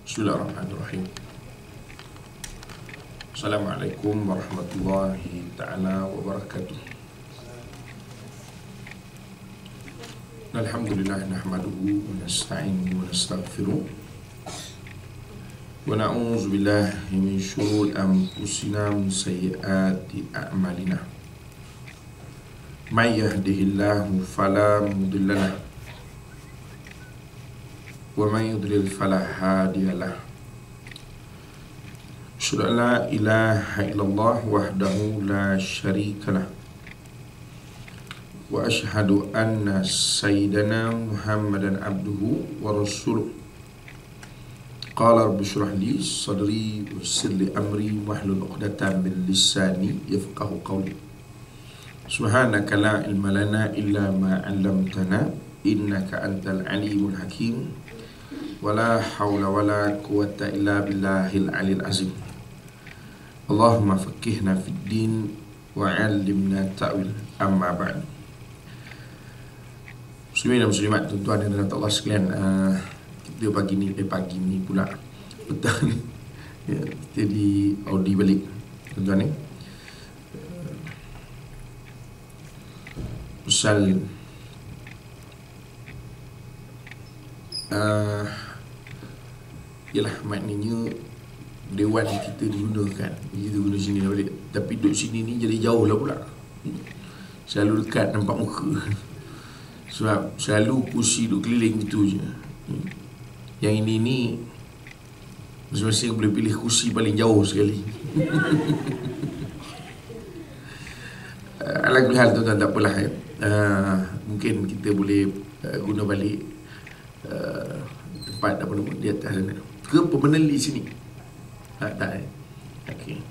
Bismillahirrahmanirrahim. Assalamualaikum warahmatullahi ta'ala wabarakatuh. Alhamdulillah nahmaduhu wa nasta'inuhu wa nastaghfiruh wa na'udzu billahi min syururi anfusina wa min sayyiati a'malina. May yahdihillahu fala mudilla lahu wa man yudlil fala hadiya lahu. Asyhadu an la ilaha illallah wahdahu la syarika lah wa asyhadu anna sayyidana Muhammadan abduhu wa rasuluh. Qala rabbi shrah li sadri wa yassir li amri wahlul 'uqdatam min lisani yafqahu qawli. Subhanaka la ilma lana illa ma 'allamtana innaka antal alimul hakim. Wala hawla wala quwata illa billahil alil azim. Allahumma faqihna fid din wa 'allimna ta'wil. Amma ba'd. Muslimin dan muslimat, tuan-tuan dan hadirat Allah sekalian, kita pagi ni pula petang ni ya, kita di Audi balik tuan-tuan ni. Pasal ialah maknanya dewan kita digunakan, kita guna sini balik, tapi duduk sini ni jadi jauh lah pula, selalu dekat nampak muka sebab selalu kursi duduk keliling gitu je. Yang ini ni masing-masing boleh pilih kursi paling jauh sekali. Alhamdulillah tuan-tuan, tak apalah ya. Mungkin kita boleh guna balik tempat apa nama di atas sana ke permanently sini. Tak okey.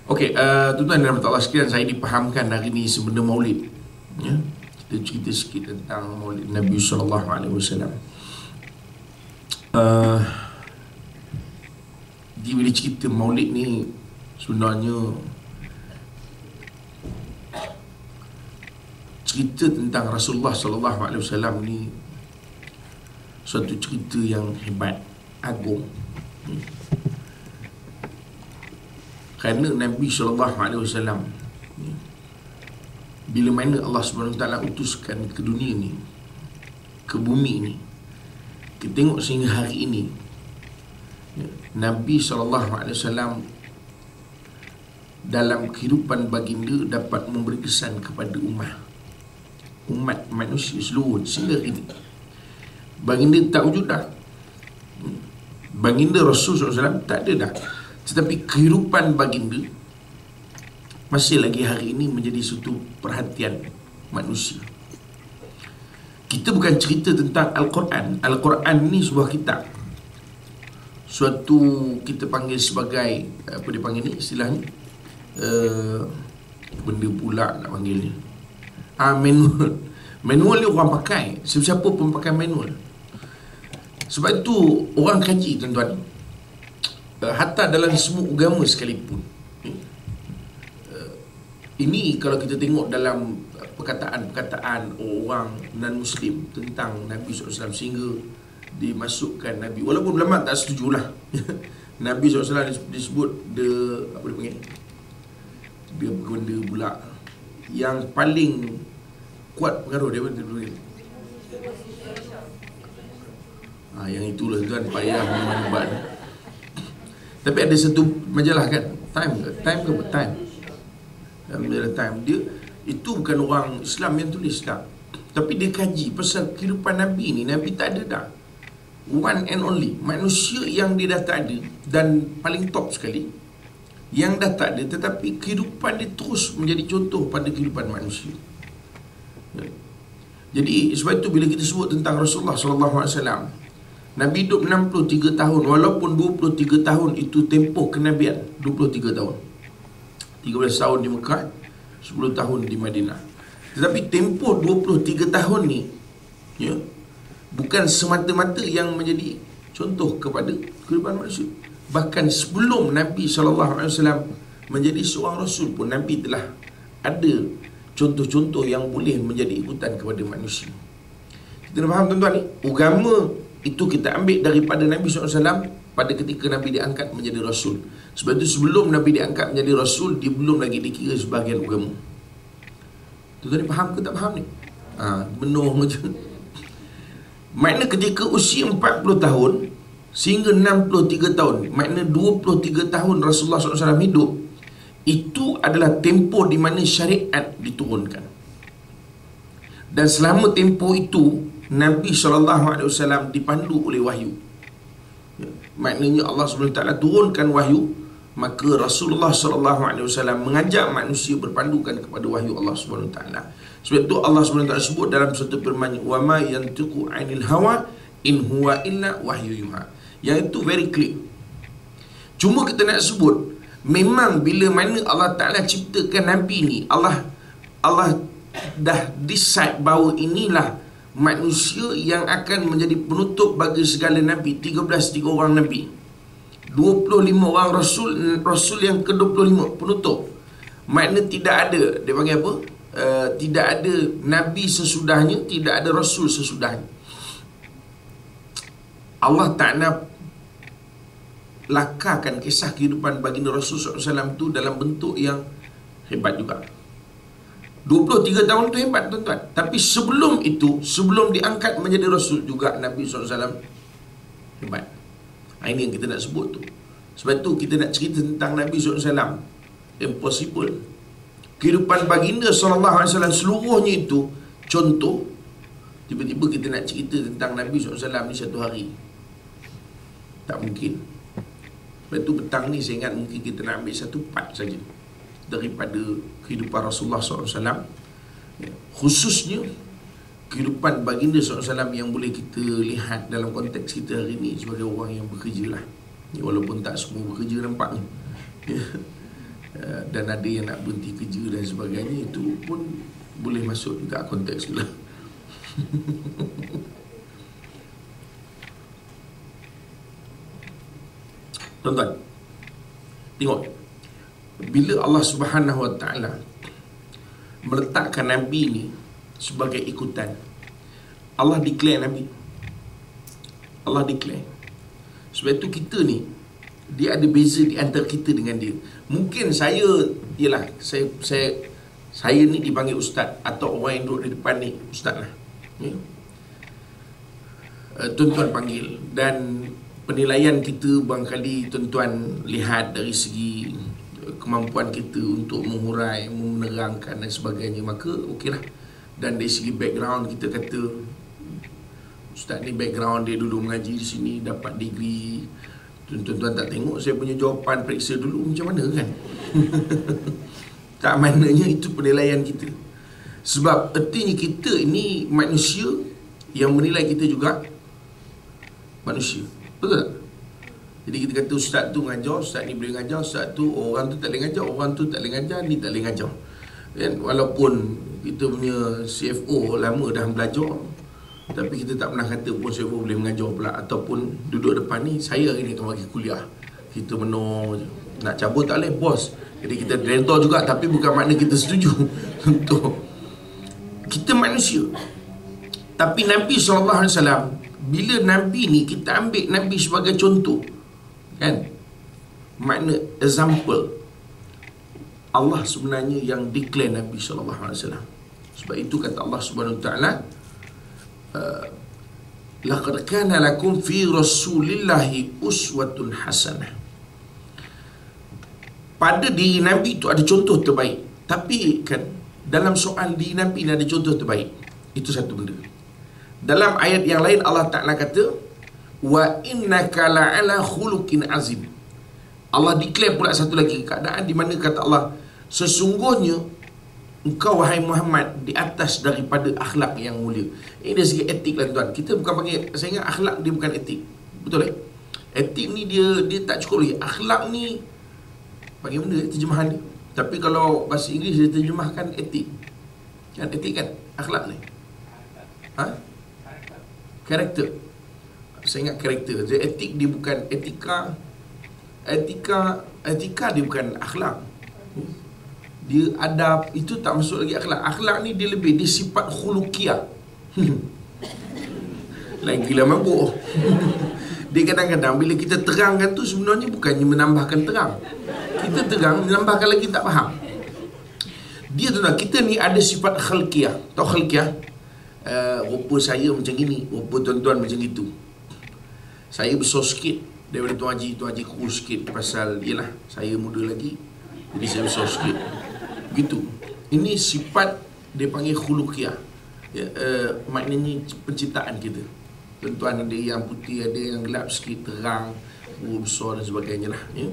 Okey, tuan-tuan dan Allah sekalian, saya dipahamkan hari ni sebenarnya Maulid ya. Kita cerita sikit tentang Maulid Nabi sallallahu alaihi wasallam. Bila cerita Maulid ni sebenarnya cerita tentang Rasulullah sallallahu alaihi wasallam ni suatu cerita yang hebat, agung. Kerana Nabi SAW, bila mana Allah SWT utuskan ke dunia ni, ke bumi ni, kita tengok sehingga hari ini, Nabi SAW dalam kehidupan baginda dapat memberi kesan kepada umat manusia seluruh sehingga ini. Baginda tak wujud dah, baginda Rasul SAW tak ada dah, tetapi kehidupan baginda masih lagi hari ini menjadi suatu perhatian manusia. Kita bukan cerita tentang Al-Quran. Al-Quran ni sebuah kitab, suatu kita panggil sebagai apa dia panggil ni istilahnya, benda pula nak panggilnya, manual ni orang pakai. Siapa pun pakai manual. Sebab itu orang kaji tuan-tuan, hatta dalam semua agama sekalipun, ini kalau kita tengok dalam perkataan-perkataan orang non-Muslim tentang Nabi SAW sehingga dimasukkan Nabi, walaupun ulama tak setujulah Nabi SAW disebut apa dia panggil, dia benda pula yang paling kuat pengaruh dia panggil. Yang itulah tuan, payah memanbat. Tapi ada satu majalah kan, Time dia itu bukan orang Islam yang tulis tak, tapi dia kaji pasal kehidupan Nabi ni. Nabi tak ada dah, one and only manusia yang dia dah tak ada, dan paling top sekali yang dah tak ada, tetapi kehidupan dia terus menjadi contoh pada kehidupan manusia. Jadi sebab itu bila kita sebut tentang Rasulullah SAW, Nabi hidup 63 tahun, walaupun 23 tahun itu tempoh kenabian, 23 tahun, 13 tahun di Mekah, 10 tahun di Madinah. Tetapi tempoh 23 tahun ni ya, bukan semata-mata yang menjadi contoh kepada kehidupan manusia. Bahkan sebelum Nabi SAW menjadi seorang Rasul pun, Nabi telah ada contoh-contoh yang boleh menjadi ikutan kepada manusia. Kita dah faham tuan-tuan ni, agama itu kita ambil daripada Nabi SAW pada ketika Nabi diangkat menjadi Rasul. Sebab itu sebelum Nabi diangkat menjadi Rasul, dia belum lagi dikira sebahagian agama. Tuan-tuan faham ke tak faham ni? Benar macam. Makna ketika usia 40 tahun sehingga 63 tahun, makna 23 tahun Rasulullah SAW hidup, itu adalah tempoh di mana syariat diturunkan. Dan selama tempoh itu Nabi SAW dipandu oleh wahyu. Maknanya Allah SWT turunkan wahyu, maka Rasulullah SAW mengajak manusia berpandukan kepada wahyu Allah SWT. Sebab itu Allah SWT sebut dalam satu firman, wa ma yantiqu 'anil hawa in huwa illa wahyu yuha. Yang itu very clear. Cuma kita nak sebut, memang bila mana Allah Ta'ala ciptakan Nabi ni, Allah dah decide bahawa inilah manusia yang akan menjadi penutup bagi segala Nabi. 13 orang Nabi, 25 orang Rasul yang ke-25 penutup. Makna tidak ada, dia panggil apa? Tidak ada Nabi sesudahnya, tidak ada Rasul sesudahnya. Allah Ta'ala lakarkan kisah kehidupan baginda Rasul SAW tu dalam bentuk yang hebat juga. 23 tahun tu hebat, tuan-tuan. Tapi sebelum itu, sebelum diangkat menjadi Rasul juga, Nabi SAW hebat. Ini yang kita nak sebut tu. Sebab tu kita nak cerita tentang Nabi SAW. Impossible. Kehidupan baginda SAW seluruhnya itu contoh. Tiba-tiba kita nak cerita tentang Nabi SAW ni satu hari, tak mungkin. Sebab tu petang ni saya ingat mungkin kita nak ambil satu part saja daripada kehidupan Rasulullah SAW, khususnya kehidupan baginda SAW yang boleh kita lihat dalam konteks kita hari ini sebagai orang yang bekerja lah. Walaupun tak semua bekerja nampaknya, dan ada yang nak berhenti kerja dan sebagainya, itu pun boleh masuk juga konteks tu lah. Tuan-tuan, tengok, bila Allah Subhanahu Wa Ta'ala meletakkan Nabi ni sebagai ikutan, Allah declare Nabi. Allah declare. Sebab itu kita ni, dia ada beza di antara kita dengan dia. Mungkin saya ni dipanggil ustaz, atau orang yang duduk di depan ni ustaz lah, tuan-tuan panggil. Dan penilaian kita barangkali tuan-tuan lihat dari segi kemampuan kita untuk menghurai, menerangkan dan sebagainya, maka okey lah. Dan dari segi background, kita kata ustaz ni background dia dulu mengaji di sini, dapat degree. Tuan-tuan tak tengok saya punya jawapan periksa dulu macam mana kan? Tak, maknanya itu penilaian kita. Sebab ertinya kita ini manusia, yang menilai kita juga manusia. Betul tak? Jadi kita kata ustaz tu ngajar, ustaz ni boleh ngajar, ustaz tu, orang tu tak boleh ngajar, orang tu tak boleh ngajar, ni tak boleh ngajar. Dan walaupun kita punya CFO lama dah belajar, tapi kita tak pernah kata pun CFO boleh mengajar pula. Ataupun duduk depan ni, saya hari ni akan bagi kuliah, kita menor je. Nak cabut tak boleh, bos. Jadi kita redha juga, tapi bukan makna kita setuju. Untuk kita manusia. Tapi Nabi SAW, bila Nabi ni, kita ambil Nabi sebagai contoh, kan? Makna example. Allah sebenarnya yang declare Nabi SAW. Sebab itu kata Allah Subhanahu Wa Ta'ala, laqad kana lakum fi rasulillahi uswatun hasanah. Pada diri Nabi itu ada contoh terbaik. Tapi kan, dalam soal diri Nabi ini ada contoh terbaik. Itu satu benda. Dalam ayat yang lain Allah Ta'ala kata, wa innaka la'ala khuluqin azim. Allah declare pula satu lagi keadaan di mana kata Allah, sesungguhnya engkau wahai Muhammad di atas daripada akhlak yang mulia. Ini dari segi etik lah tuan. Kita bukan panggil, saya ingat akhlak dia bukan etik. Betul tak? Etik ni dia tak cukup lagi. Akhlak ni panggil benda terjemahan dia. Tapi kalau bahasa Inggeris dia terjemahkan etik. Kan etik kan? Akhlak ni. Karakter. Saya ingat karakter. Jadi etik dia bukan etika. Etika dia bukan akhlak. Dia adab, itu tak masuk lagi akhlak. Akhlak ni dia lebih, dia sifat khuluqiyah. Lain gila mabuk. Dia kadang-kadang bila kita terangkan tu sebenarnya bukannya menambahkan terang. Kita terang menambahkan lagi tak faham. Dia tuan, kita ni ada sifat khalqiyah. Tahu khalqiyah? Rupa saya macam gini, rupa tuan-tuan macam itu. Saya besar sikit daripada Tuan Haji kurus sikit pasal yelah saya muda lagi, jadi saya besar sikit. Begitu. Ini sifat dia panggil khuluqiyah. Ya, maknanya penciptaan kita. Tuan-tuan ada yang putih, ada yang gelap sikit, terang, besar dan sebagainya lah. Ya.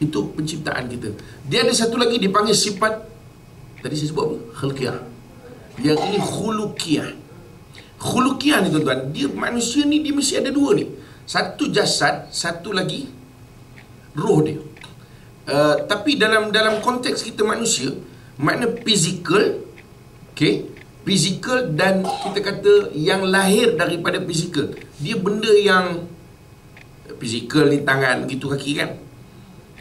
Itu penciptaan kita. Dia ada satu lagi dipanggil sifat, tadi saya sebut apa? Khalqiyah. Yang ini khuluqiyah. Khuluqiyah ni tuan-tuan, dia manusia ni dia mesti ada dua ni. Satu jasad, satu lagi roh dia. Tapi dalam konteks kita manusia, makna fizikal, okay? Fizikal dan kita kata yang lahir daripada fizikal. Dia benda yang fizikal ni tangan, gitu kaki kan.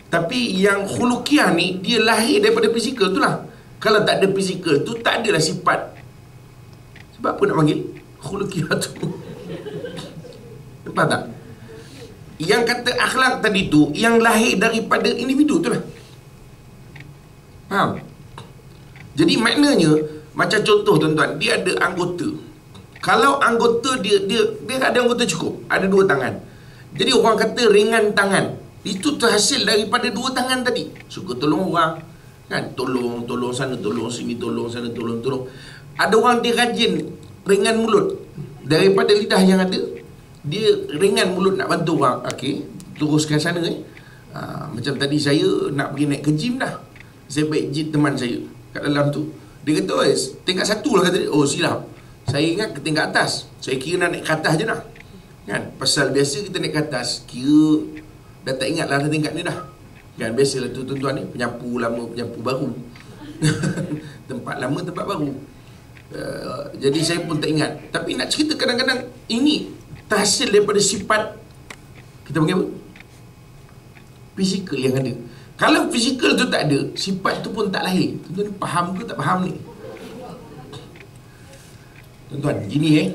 Tapi yang khuluqiyah ni dia lahir daripada fizikal tu lah. Kalau tak ada fizikal tu tak adalah sifat. Sebab apa nak panggil khuluqiyah tu? Nampak tak? Yang kata akhlak tadi tu yang lahir daripada individu tu lah. Faham? Jadi maknanya macam contoh tuan-tuan, dia ada anggota. Kalau anggota dia ada anggota cukup, ada dua tangan. Jadi orang kata ringan tangan. Itu terhasil daripada dua tangan tadi. Suka tolong orang, kan? Tolong sana, tolong sini, tolong sana, tolong. Ada orang dia rajin ringan mulut. Daripada lidah yang ada, dia ringan mulut nak bantu orang. Okey, teruskan sana macam tadi saya nak pergi naik ke gym dah. Saya baik jit teman saya kat dalam tu. Dia kata, tingkat 1 lah kata dia. Oh silap, saya ingat ke tingkat atas. Saya kira nak naik ke atas je dah, kan? Pasal biasa kita naik ke atas, kira dah tak ingat lah tingkat ni dah, kan? Biasalah tu tuan-tuan ni, penyapu lama, penyapu baru. Tempat lama, tempat baru. Jadi saya pun tak ingat. Tapi nak cerita kadang-kadang ini terhasil daripada sifat, kita panggil apa? Fizikal yang ada. Kalau fizikal tu tak ada, sifat tu pun tak lahir. Tuan-tuan faham ke tak faham ni? Tuan-tuan, gini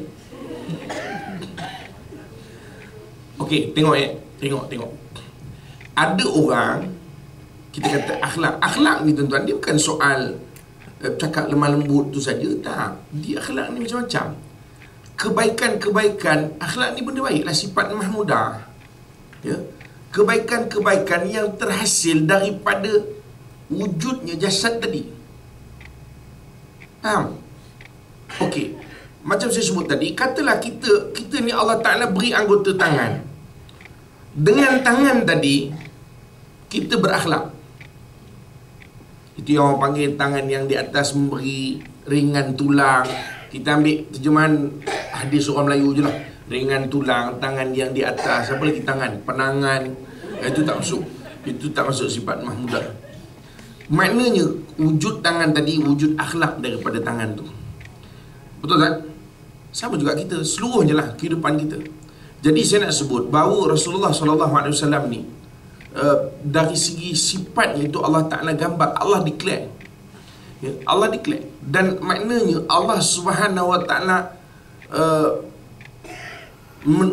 Okey, tengok Tengok. Ada orang, kita kata akhlak. Akhlak ni tuan-tuan, dia bukan soal cakap lemah lembut tu saja. Tak. Dia akhlak ni macam-macam. Kebaikan-kebaikan, akhlak ni benda baik lah, sifat mahmudah. Ya. Kebaikan-kebaikan yang terhasil daripada wujudnya jasad tadi. Faham? Okey. Macam saya sebut tadi, katalah kita ni Allah Ta'ala beri anggota tangan. Dengan tangan tadi, kita berakhlak. Itu yang orang panggil tangan yang di atas memberi ringan tulang. Kita ambil terjemahan hadis orang Melayu je lah. Ringan tulang, tangan yang di atas. Apa lagi tangan? Penangan. Itu tak masuk. Itu tak masuk sifat mahmudah. Maknanya wujud tangan tadi, wujud akhlak daripada tangan tu. Betul tak? Sama juga kita, seluruhnya lah kehidupan kita. Jadi saya nak sebut bahawa Rasulullah SAW ni dari segi sifatnya itu Allah Ta'ala gambar, Allah declare. Ya, Allah declare. Dan maknanya Allah Subhanahu Wa Ta'ala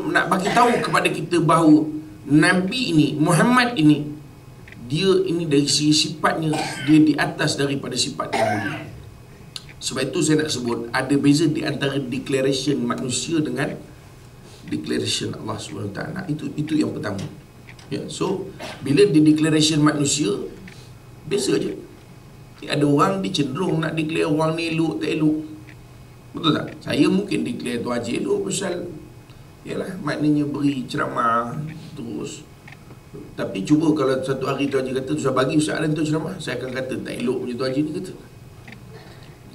nak bagi tahu kepada kita bahawa Nabi ini, Muhammad ini, dia ini dari segi sifatnya, dia di atas daripada sifat yang mulia. Sebab itu saya nak sebut ada beza di antara declaration manusia dengan declaration Allah SWT. Itu yang pertama. Ya, so bila di declaration manusia biasa je. Ada orang dia cenderung nak declare orang ni elok tak elok. Betul tak? Saya mungkin declare Tuan Haji elok pasal yalah, maknanya beri ceramah terus. Tapi cuba kalau satu hari Tuan Haji kata Ustaz bagi Ustaz Alan tu ceramah, saya akan kata tak elok punya Tuan Haji ni kata.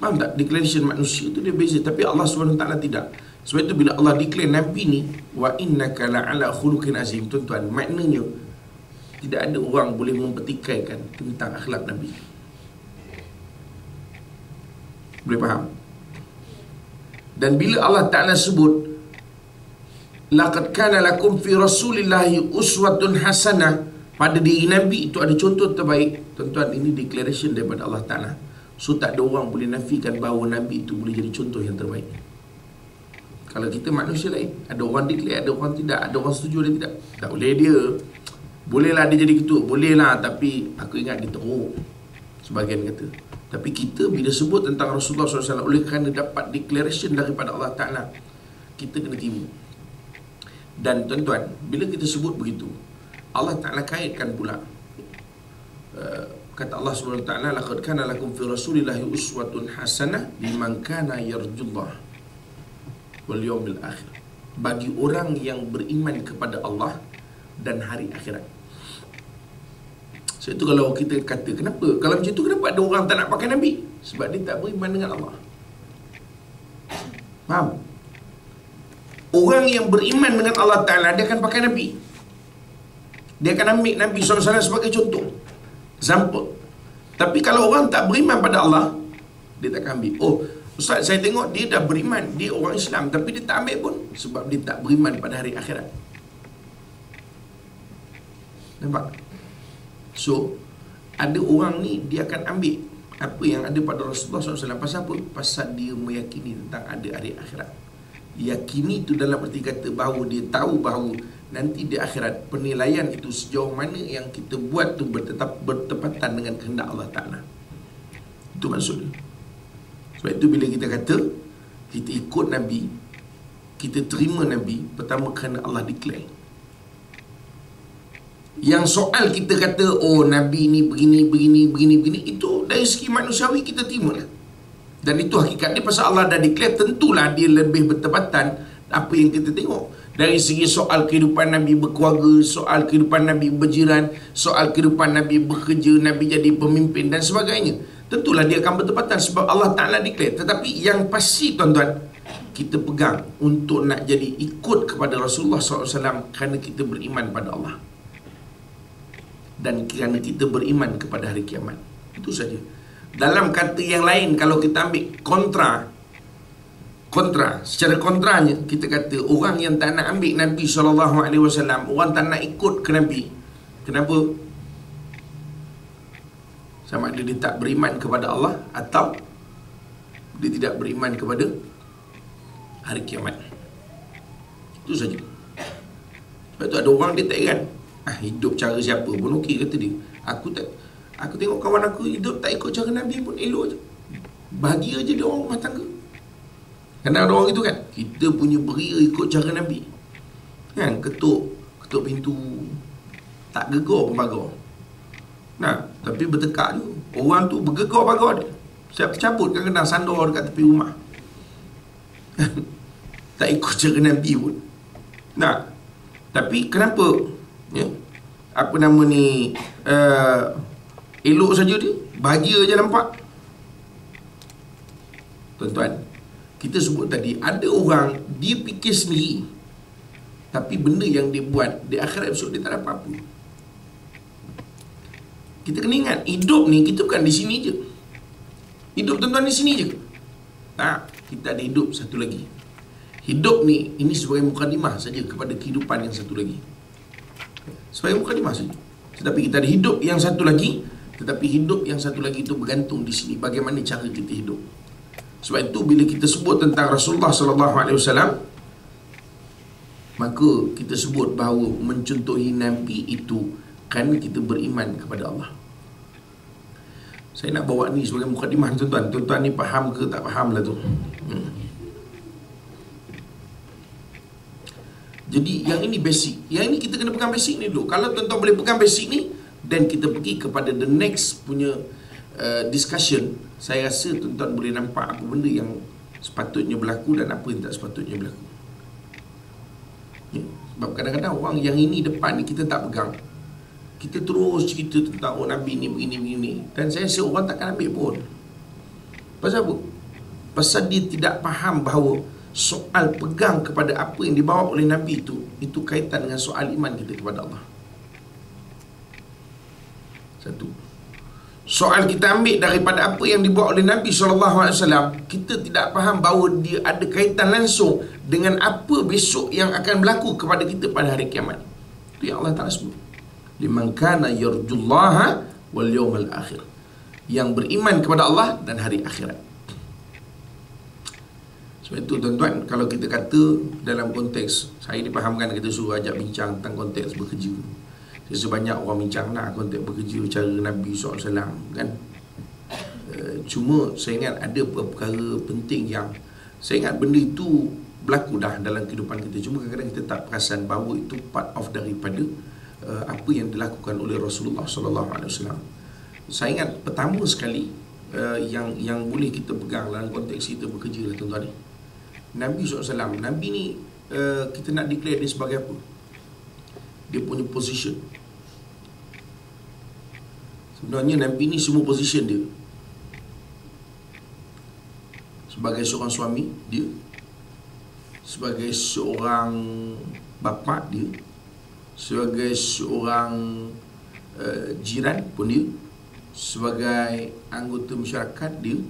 Faham tak? Declaration manusia tu dia beza. Tapi Allah SWT tidak. Sebab itu bila Allah declare Nabi ni, wa innaka la'ala khuluqin azim, tuan-tuan, maknanya tidak ada orang boleh mempertikaikan tentang akhlak Nabi. Boleh faham? Dan bila Allah Ta'ala sebut laqad kana lakum fi rasulillahi uswatun hasanah, pada diri Nabi itu ada contoh terbaik. Tuan-tuan, ini declaration daripada Allah Ta'ala. So tak ada orang boleh nafikan bahawa Nabi itu boleh jadi contoh yang terbaik. Kalau kita manusia lain, ada orang declare, ada orang tidak, ada orang setuju, ada tidak. Tak boleh dia. Bolehlah dia jadi ketua, bolehlah, tapi aku ingat dia teruk, sebagian kata. Tapi kita bila sebut tentang Rasulullah SAW, oleh kerana dapat declaration daripada Allah Ta'ala, kita kena terima. Dan tuan-tuan, bila kita sebut begitu, Allah Ta'ala kaitkan pula, kata Allah SWT, laqad kana lakum fi rasulillahi uswatun hasanah liman kana yarjullah wal yawmil akhir. Bagi orang yang beriman kepada Allah dan hari akhirat. Sebab itu kalau kita kata, kenapa? Kalau macam tu, kenapa ada orang tak nak pakai Nabi? Sebab dia tak beriman dengan Allah. Faham? Orang yang beriman dengan Allah Ta'ala, dia akan pakai Nabi. Dia akan ambil Nabi SAW sebagai contoh, example. Tapi kalau orang tak beriman pada Allah, dia tak akan ambil. Oh, Ustaz, saya tengok dia dah beriman, dia orang Islam, tapi dia tak ambil pun sebab dia tak beriman pada hari akhirat. Nampak? So, ada orang ni, dia akan ambil apa yang ada pada Rasulullah SAW. Pasal apa? Pasal dia meyakini tentang ada hari akhirat. Yakini itu dalam arti kata bahawa dia tahu bahawa nanti di akhirat penilaian itu sejauh mana yang kita buat tu bertepatan dengan kehendak Allah Ta'ala. Itu maksud dia. Sebab itu bila kita kata kita ikut Nabi, kita terima Nabi, pertama kerana Allah declare. Yang soal kita kata, oh Nabi ni begini, itu dari segi manusiawi kita terima lah. Dan itu hakikat dia, pasal Allah dah declare, tentulah dia lebih bertepatan apa yang kita tengok. Dari segi soal kehidupan Nabi berkeluarga, soal kehidupan Nabi berjiran, soal kehidupan Nabi bekerja, Nabi jadi pemimpin dan sebagainya, tentulah dia akan bertepatan sebab Allah Ta'ala declare. Tetapi yang pasti tuan-tuan, kita pegang untuk nak jadi ikut kepada Rasulullah SAW kerana kita beriman pada Allah dan kerana kita beriman kepada hari kiamat. Itu saja. Dalam kata yang lain, kalau kita ambil kontra, secara kontranya, kita kata orang yang tak nak ambil Nabi SAW, orang tak nak ikut ke Nabi. Kenapa? Sama ada dia tak beriman kepada Allah atau dia tidak beriman kepada hari kiamat. Itu saja. Sebab tu ada orang dia tak heran, hidup cara siapa pun okey, kata dia. Aku tengok kawan aku hidup tak ikut cara Nabi pun elok je, bahagia je dia orang rumah tangga. Kadang ada orang itu kan, kita punya beria ikut cara Nabi kan, ketuk pintu tak gegar pun pagar. Nah, tapi bertekak tu, orang tu bergegar pagar dia, siap tercabut kadang-kadang sandar dekat tepi rumah. Tak ikut cara Nabi pun. Nah, tapi kenapa ya, apa nama ni, elok saja dia, bahagia je nampak. Tuan-tuan, kita sebut tadi, ada orang dia fikir sendiri, tapi benda yang dia buat di akhirat esok dia tak dapat apa. Kita kena ingat, hidup ni kita bukan di sini je. Hidup tuan-tuan di sini je. Tak, kita ada hidup satu lagi. Hidup ni, ini sebagai mukadimah saja kepada kehidupan yang satu lagi. Sebagai mukadimah saja. Tetapi kita ada hidup yang satu lagi. Tetapi hidup yang satu lagi itu bergantung di sini, bagaimana cara kita hidup. Sebab itu bila kita sebut tentang Rasulullah SAW, maka kita sebut bahawa mencontohi Nabi itu kerana kita beriman kepada Allah. Saya nak bawa ni sebagai mukadimah tuan-tuan. Tuan-tuan ni faham ke tak faham lah tu. Jadi yang ini basic. Yang ini kita kena pegang basic ni dulu. Kalau tuan-tuan boleh pegang basic ni, dan kita pergi kepada the next punya discussion, saya rasa tuan-tuan boleh nampak apa benda yang sepatutnya berlaku dan apa yang tak sepatutnya berlaku. Ya, sebab kadang-kadang orang yang ini depan ni kita tak pegang. Kita terus cerita tentang Nabi ni begini. Dan saya rasa orang takkan ambil pun. Pasal apa? Pasal dia tidak faham bahawa soal pegang kepada apa yang dibawa oleh Nabi itu kaitan dengan soal iman kita kepada Allah. Satu. Soal kita ambil daripada apa yang dibuat oleh Nabi SAW, kita tidak faham bahawa dia ada kaitan langsung dengan apa besok yang akan berlaku kepada kita pada hari kiamat. Itu yang Allah Ta'ala sebut. Liman kana yarjullaha wal yawmal akhir. Yang beriman kepada Allah dan hari akhirat. Sebab itu tuan-tuan, kalau kita kata dalam konteks, saya dipahamkan kita suruh ajak bincang tentang konteks bekerja. Sebanyak orang bincang lah konteks bekerja, cara Nabi SAW kan. Cuma saya ingat ada perkara penting yang saya ingat benda itu berlaku dah dalam kehidupan kita. Cuma kadang-kadang kita tak perasan bahawa itu part of daripada apa yang dilakukan oleh Rasulullah SAW. Saya ingat pertama sekali yang boleh kita pegang dalam konteks kita bekerja lah tuan-tuan ni, Nabi SAW. Nabi ni kita nak declare dia sebagai apa? Dia punya position. Sebenarnya Nabi ni semua position dia. Sebagai seorang suami dia, sebagai seorang bapa dia, sebagai seorang jiran pun dia, sebagai anggota masyarakat dia,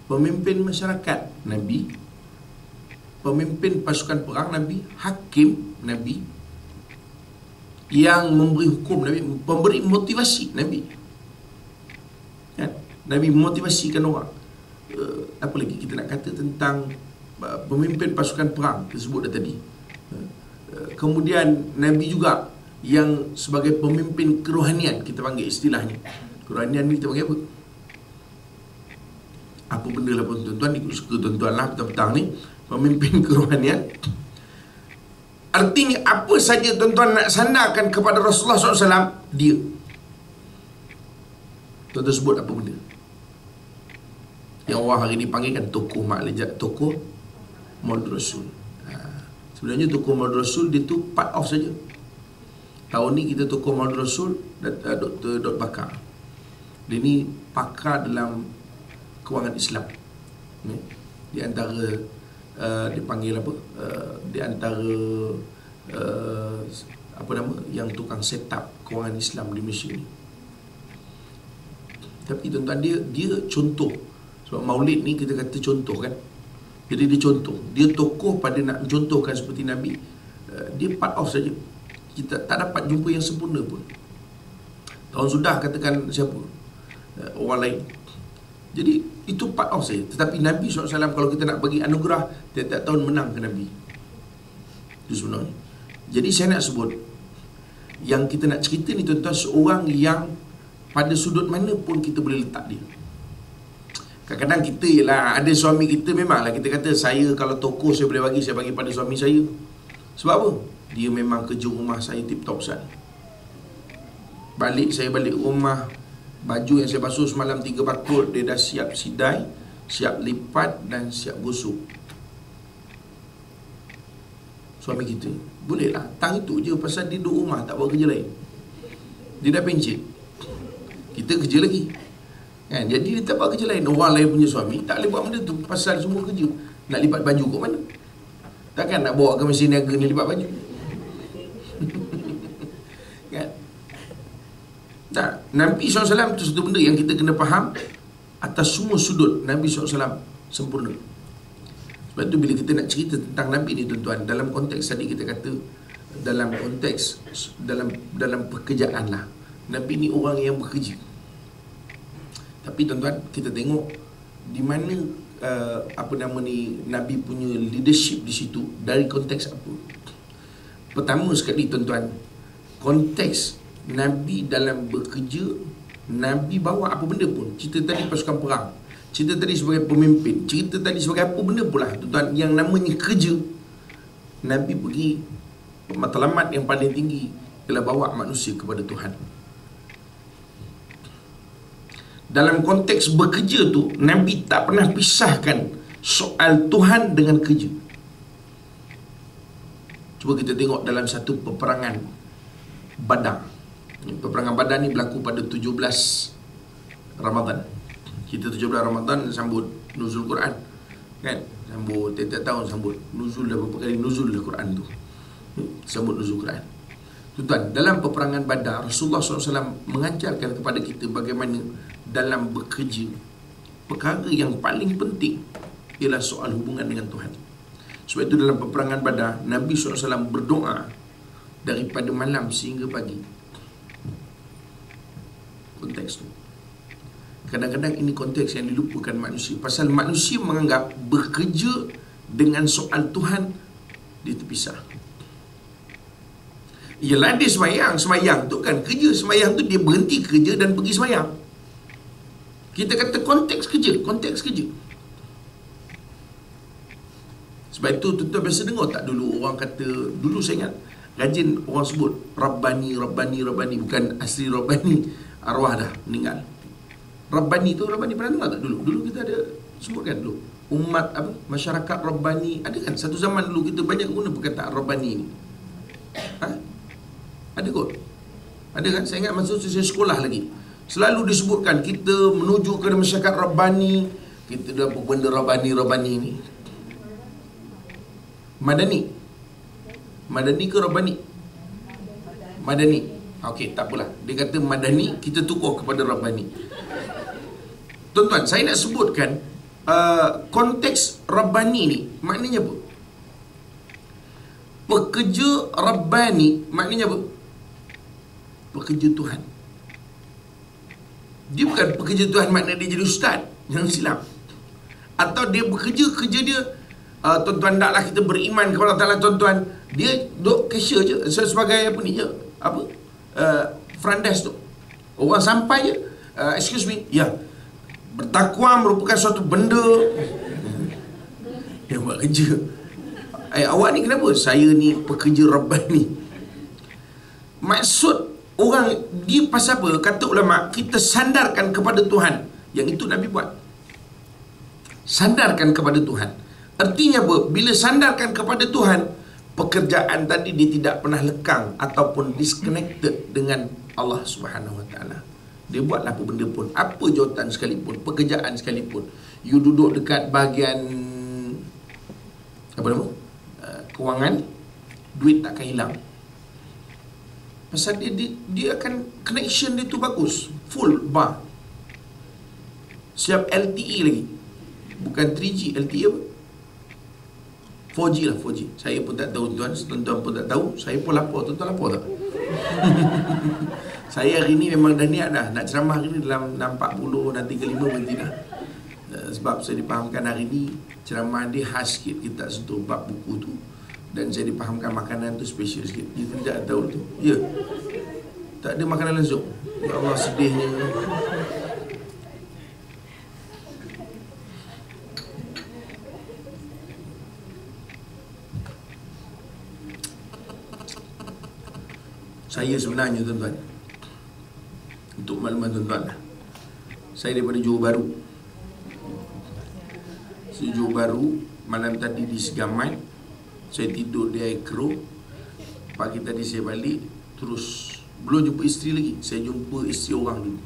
pemimpin masyarakat Nabi, pemimpin pasukan perang Nabi, hakim Nabi, yang memberi hukum Nabi, memberi motivasi Nabi kan? Nabi memotivasikan orang. Apa lagi kita nak kata tentang pemimpin pasukan perang tersebut dah tadi. Kemudian Nabi juga yang sebagai pemimpin kerohanian, kita panggil istilahnya kerohanian ni, kita panggil apa? Apa benda lah pun tuan-tuan, ikut suka tuan-tuan lah petang-petang ni, pemimpin kerohanian. Artinya apa saja tuan-tuan nak sandarkan kepada Rasulullah SAW, dia. Tuan-tuan sebut apa benda yang orang hari ni panggilkan tokoh maklejat, tokoh Maulid Rasul. Sebenarnya tokoh Maulid Rasul dia tu part of saja. Tahun ni kita tokoh Maulid Rasul Dr. Dot Bakar. Dia ni pakar dalam kewangan Islam. Di antara dia panggil apa? Di antara apa nama yang tukang set up kewangan Islam di Malaysia ni. Tapi tuan-tuan, dia contoh. Sebab Maulid ni kita kata contoh kan. Jadi dia contoh. Dia tokoh pada nak mencontohkan seperti Nabi. Dia part of saja. Kita tak dapat jumpa yang sempurna pun. Tahun sudah katakan siapa? Orang lain. Jadi itu part of saya. Tetapi Nabi SAW, kalau kita nak bagi anugerah, tiap-tiap tahun menang ke Nabi. Itu sebenarnya. Jadi saya nak sebut, yang kita nak cerita ni tuan-tuan, seorang yang pada sudut mana pun kita boleh letak dia. Kadang-kadang kita ialah ada suami kita, memanglah kita kata saya kalau tokoh saya boleh bagi, saya bagi pada suami saya. Sebab apa? Dia memang kerja rumah saya tip-top sat. Saya balik rumah, baju yang saya basuh semalam 3 bakul, dia dah siap sidai, siap lipat dan siap gosok. Suami kita bolehlah tang itu je, pasal dia duduk rumah tak buat kerja lain. Dia dah pencet, kita kerja lagi kan? Jadi dia tak buat kerja lain. Orang lain punya suami tak boleh buat benda tu, pasal semua kerja. Nak lipat baju kat mana? Takkan nak bawa ke mesin niaga ni lipat baju kan? Tak. Nabi SAW tu satu benda yang kita kena faham. Atas semua sudut Nabi SAW sempurna. Sebab tu bila kita nak cerita tentang Nabi ni tuan-tuan, dalam konteks tadi kita kata, dalam konteks dalam pekerjaan lah, Nabi ni orang yang bekerja. Tapi tuan-tuan, kita tengok di mana Nabi punya leadership di situ, dari konteks apa? Pertama sekali tuan-tuan, konteks Nabi dalam bekerja. Nabi bawa apa benda pun. Cerita tadi pasukan perang, cerita tadi sebagai pemimpin, cerita tadi sebagai apa benda pula tuan-tuan, yang namanya kerja, Nabi pergi matlamat yang paling tinggi ialah bawa manusia kepada Tuhan. Dalam konteks bekerja tu, Nabi tak pernah pisahkan soal Tuhan dengan kerja. Cuba kita tengok dalam satu peperangan Badar. Peperangan Badar ni berlaku pada 17 Ramadan. Kita 17 Ramadan sambut nuzul Quran kan? Sambut tiap-tiap tahun sambut nuzul, dah berapa kali nuzul Quran tu. Sambut nuzul Quran. Tuan-tuan, dalam peperangan Badar, Rasulullah SAW mengajarkan kepada kita bagaimana dalam bekerja, perkara yang paling penting ialah soal hubungan dengan Tuhan. Sebab itu dalam peperangan Badar, Nabi SAW berdoa daripada malam sehingga pagi. Konteks tu. Kadang-kadang ini konteks yang dilupakan manusia. Pasal manusia menganggap bekerja dengan soal Tuhan, dia terpisah. Yelah, dia semayang tu kan kerja, semayang tu dia berhenti kerja dan pergi semayang. Kita kata konteks kerja. Sebab itu tuan-tuan biasa dengar tak dulu orang kata, dulu saya ingat rajin orang sebut Rabbani. Bukan asli Rabbani, arwah dah meninggal. Rabbani pernah dengar tak dulu? Dulu kita ada sebutkan dulu umat apa, masyarakat Rabbani. Ada kan satu zaman dulu kita banyak guna perkataan Rabbani ni. Ada kot? Ada kan? Saya ingat masa saya sekolah lagi, selalu disebutkan kita menuju ke masyarakat Rabbani. Kita dah apa benda Rabbani ni? Madani ke Rabbani? Madani. Okey, tak apalah. Dia kata Madani, kita tukar kepada Rabbani. Tuan-tuan, saya nak sebutkan konteks Rabbani ni maknanya apa? Pekerja Rabbani maknanya apa? Pekerja Tuhan. Dia bukan pekerja Tuhan makna dia jadi ustaz. Jangan silap. Atau dia bekerja, kerja dia tuan-tuan, taklah kita beriman kepada Allah Ta'ala, tuan-tuan, dia duduk cashier je, sebagai apa ni je, apa front desk tu. Orang sampai je, excuse me, ya, bertakwa merupakan suatu benda. Dia buat kerja. Awak ni kenapa? Saya ni pekerja Rabbani. Maksud orang dia pasal apa? Kata ulama, kita sandarkan kepada Tuhan. Yang itu Nabi buat. Sandarkan kepada Tuhan. Artinya apa? Bila sandarkan kepada Tuhan, pekerjaan tadi dia tidak pernah lekang ataupun disconnected dengan Allah Subhanahu Wa Taala. Dia buatlah apa benda pun, apa jawatan sekalipun, pekerjaan sekalipun. You duduk dekat bahagian apa nama? Kewangan, duit takkan hilang. Pasal dia akan connection dia tu bagus, full bar. Siap LTE lagi. Bukan 3G, LTE apa? 4G lah, 4G. Saya pun tak tahu tuan-tuan pun tak tahu. Saya pun lapar, tuan-tuan lapar tak? Saya hari ni memang dah niat dah nak ceramah hari ni dalam 6.40, nanti ke 5 berhenti dah. Sebab saya dipahamkan hari ni ceramah dia khas sikit, kita tak sentuh bab buku tu. Dan saya dipahamkan makanan tu special sikit. Kita tidak tahu tu. Ya, tak ada makanan langsung. Ya Allah, sedihnya. Saya sebenarnya tuan-tuan, untuk makluman tuan-tuan, saya daripada Johor Bahru. Johor Bahru, malam tadi di Segamat, saya tidur di air keruh. Pagi tadi saya balik, terus belum jumpa isteri lagi, saya jumpa isteri orang dulu.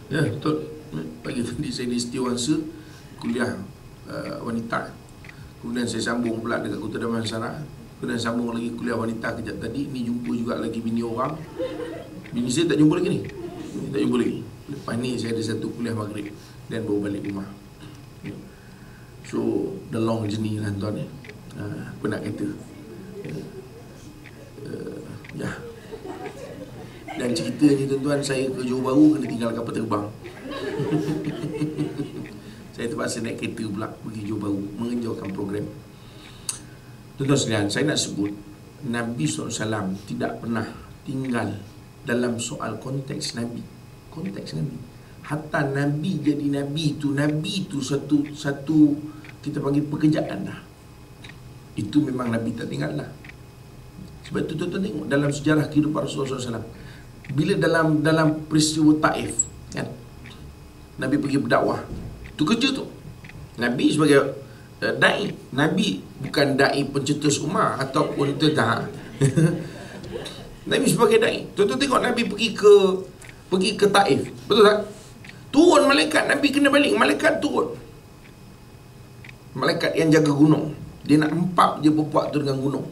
Ya, betul. Pagi tadi saya di Setiawansa, kuliah wanita. Kemudian saya sambung pula dekat Kota Damansara. Kemudian sambung lagi kuliah wanita kejap tadi. Ni jumpa juga lagi bini orang. Bini saya tak jumpa lagi ni. Tak jumpa lagi. Lepas ni saya ada satu kuliah maghrib dan baru balik rumah. So the long journey lah tuan ni. Apa nak kata, ya. Dan cerita ni tuan-tuan, saya ke Johor Bahru kena tinggal kapal terbang. Saya terpaksa naik kereta pula pergi Johor Bahru mengerjakan program. Tuan-tuan sekalian, saya nak sebut Nabi SAW tidak pernah tinggal dalam soal konteks Nabi. Konteks Nabi. Hatta Nabi jadi Nabi tu satu kita panggil pekerjaan dah. Itu memang Nabi tak tinggal lah. Sebab itu tuan-tuan tengok dalam sejarah kehidupan Rasulullah SAW, bila dalam peristiwa Taif kan, Nabi pergi berdakwah, itu kerja tu. Nabi sebagai da'i. Nabi bukan da'i pencetus ummah ataupun itu tak. Nabi sebagai da'i. Tuan-tuan tengok Nabi pergi ke Taif, betul tak? Turun malaikat, Nabi kena balik, malaikat turun. Malaikat yang jaga gunung, dia nak empap je pepuak tu dengan gunung.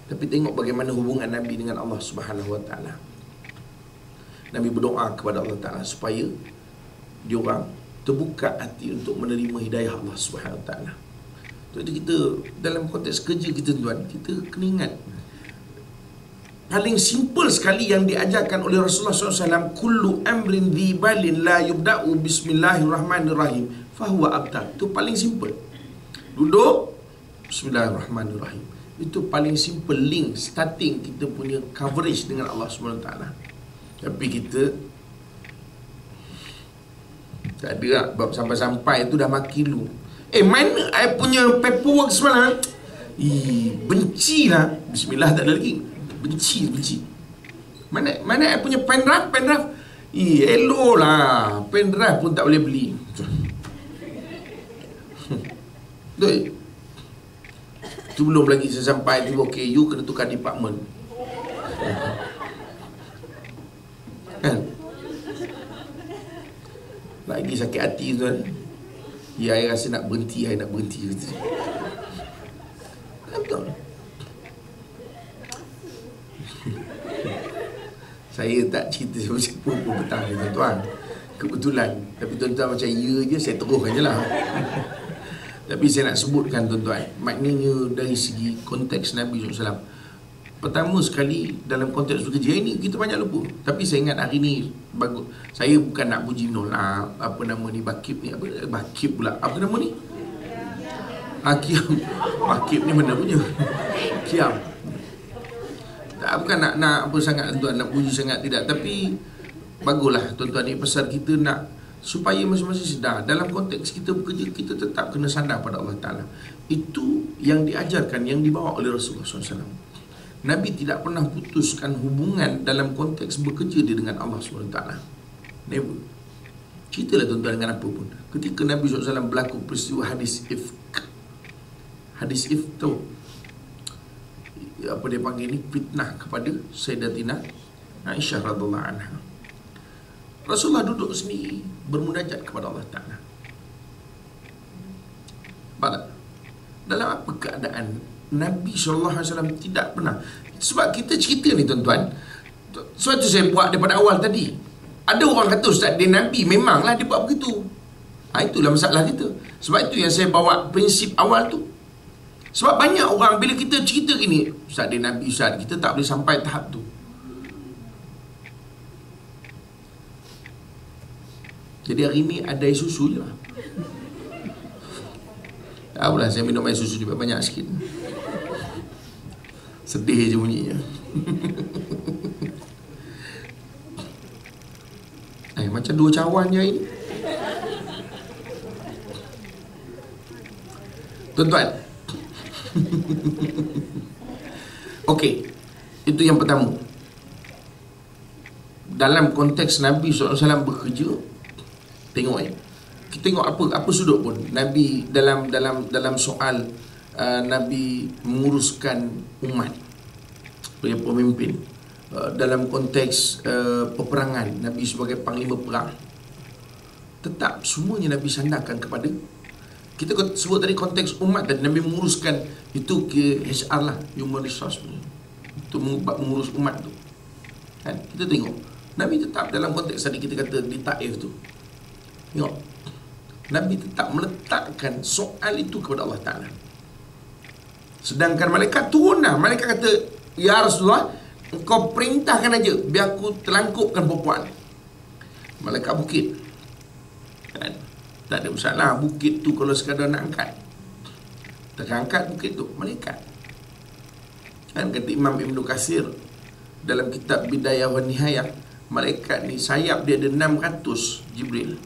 Tapi tengok bagaimana hubungan Nabi dengan Allah Subhanahu Wa Taala. Nabi berdoa kepada Allah Taala supaya diorang terbuka hati untuk menerima hidayah Allah Subhanahu Wa Taala. Jadi kita dalam konteks kerja kita tuan, kita kena ingat paling simple sekali yang diajarkan oleh Rasulullah SAW, kullu amrin dhibalin la yubda'u bismillahirrahmanirrahim fahuwa abtar. Itu paling simple. Duduk, Bismillahirrahmanirrahim. Itu paling simple link starting kita punya coverage dengan Allah SWT. Tapi kita tak ada lah. Bab sampai-sampai tu dah maki lu. Mana I punya paperwork semalam? Benci lah. Bismillah tak ada lagi. Benci. Mana I punya pen drive? Hello lah. Pen drive pun tak boleh beli. Betul. Tu belum lagi saya sampai tu, okay, you kena tukar department. Kan? Lagi sakit hati tu kan. Ya, saya rasa nak berhenti. Betul. Saya tak cerita siapa-siapa pun petang ni tuan-tuan. Kebetulan. Tapi tuan-tuan macam ya je, saya teruskan je lah. Tapi saya nak sebutkan tuan-tuan, maknanya dari segi konteks Nabi SAW. Pertama sekali dalam konteks bekerja ini kita banyak lupa. Tapi saya ingat hari ni bagus. Saya bukan nak puji lah, apa nama ni, Bakib ni, Bakib pula. Apa nama ni? Kiam. Bakib ni mana punya? Kiam. Tak, bukan nak apa sangat tuan, nak puji sangat, tidak. Tapi baguslah tuan-tuan, ni pasal kita nak supaya masing-masing sedar dalam konteks kita bekerja, kita tetap kena sandar pada Allah Ta'ala. Itu yang diajarkan, yang dibawa oleh Rasulullah SAW. Nabi tidak pernah putuskan hubungan dalam konteks bekerja dia dengan Allah SWT. Never. Ceritalah tuan-tuan dengan apa pun. Ketika Nabi SAW berlaku peristiwa hadis ifk. Hadis ifk tu, apa dia panggil ni, fitnah kepada Sayyidatina Aisyah radhiyallahu anha. Rasulullah duduk sendiri bermunajat kepada Allah Ta'ala. Dalam apa keadaan Nabi SAW tidak pernah. Sebab kita cerita ni tuan-tuan, sebab tu saya buat daripada awal tadi. Ada orang kata Ustaz, dia Nabi, memanglah dia buat begitu. Itulah masalah kita. Sebab itu yang saya bawa prinsip awal tu. Sebab banyak orang bila kita cerita gini, Ustaz dia Nabi, Ustaz, kita tak boleh sampai tahap tu. Jadi hari ni ada air susu je lah. Tak apalah, saya minum air susu juga banyak sikit. Sedih je bunyinya. Macam dua cawan je ini. Tuan-tuan. Okey, itu yang pertama. Dalam konteks Nabi SAW bekerja, tengok kita tengok apa sudut pun Nabi dalam soal Nabi menguruskan umat sebagai pemimpin, dalam konteks peperangan, Nabi sebagai panglima perang, tetap semuanya Nabi sandarkan kepada, kita sebut tadi konteks umat, dan Nabi menguruskan itu ke HR lah, human resource itu mengurus umat tu kan. Kita tengok Nabi tetap dalam konteks tadi kita kata di Taif tu, tengok Nabi tetap meletakkan soal itu kepada Allah Ta'ala. Sedangkan malaikat turun lah. Malaikat kata, ya Rasulullah, engkau perintahkan aja, biar aku terlangkupkan perempuan. Malaikat bukit kan? Tak ada masalah. Bukit tu kalau sekadar nak angkat, tak angkat bukit tu, malaikat kan. Kata Imam Ibn Katsir dalam kitab Bidayah wa Nihayah, malaikat ni sayap dia ada 600 Jibril,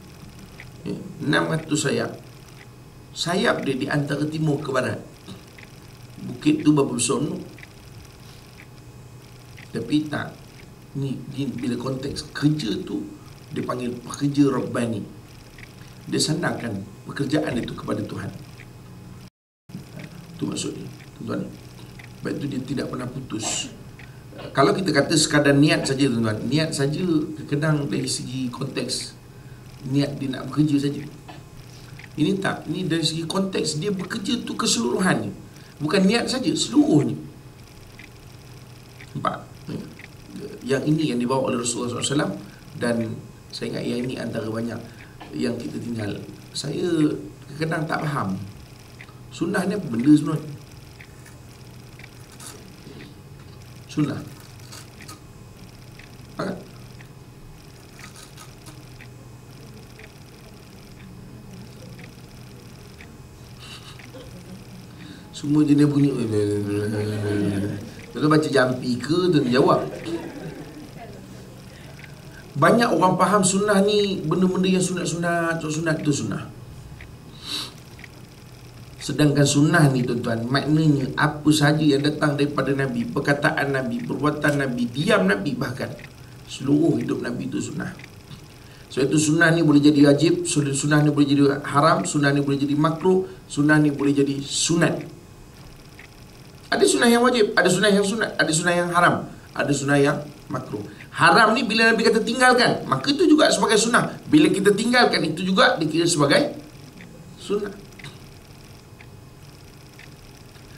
600 sayap. Sayap dia di antara timur ke barat. Bukit tu berapa besar tu? Tapi tak, ni bila konteks kerja tu, dia panggil pekerja Rabbani. Dia sandarkan pekerjaan itu kepada Tuhan. Itu maksudnya tuan-tuan. Sebab itu dia tidak pernah putus. Kalau kita kata sekadar niat saja tuan-tuan, niat saja kadang dari segi konteks niat dia nak bekerja saja. Ini tak, ini dari segi konteks dia bekerja tu keseluruhannya, bukan niat saja, seluruhnya. Nampak? Yang ini yang dibawa oleh Rasulullah SAW. Dan saya ingat yang ini antara banyak yang kita tinggal. Saya kadang tak faham sunnah ni apa benda sebenarnya. Sunnah apa? Semua jenis bunyi. Kalau baca jampi ke, tu jawab. Banyak orang faham sunnah ni benda-benda yang sunat-sunat. Sunat tu sunnah. Sedangkan sunnah ni tuan-tuan, maknanya apa sahaja yang datang daripada Nabi, perkataan Nabi, perbuatan Nabi, diam Nabi, bahkan seluruh hidup Nabi itu sunnah. Sebab itu sunnah ni boleh jadi wajib, sunnah ni boleh jadi haram, sunnah ni boleh jadi makruh, sunnah ni boleh jadi sunat. Ada sunnah yang wajib, ada sunnah yang sunat, ada sunnah yang haram, ada sunnah yang makruh. Haram ni bila Nabi kata tinggalkan, maka itu juga sebagai sunnah. Bila kita tinggalkan, itu juga dikira sebagai sunnah.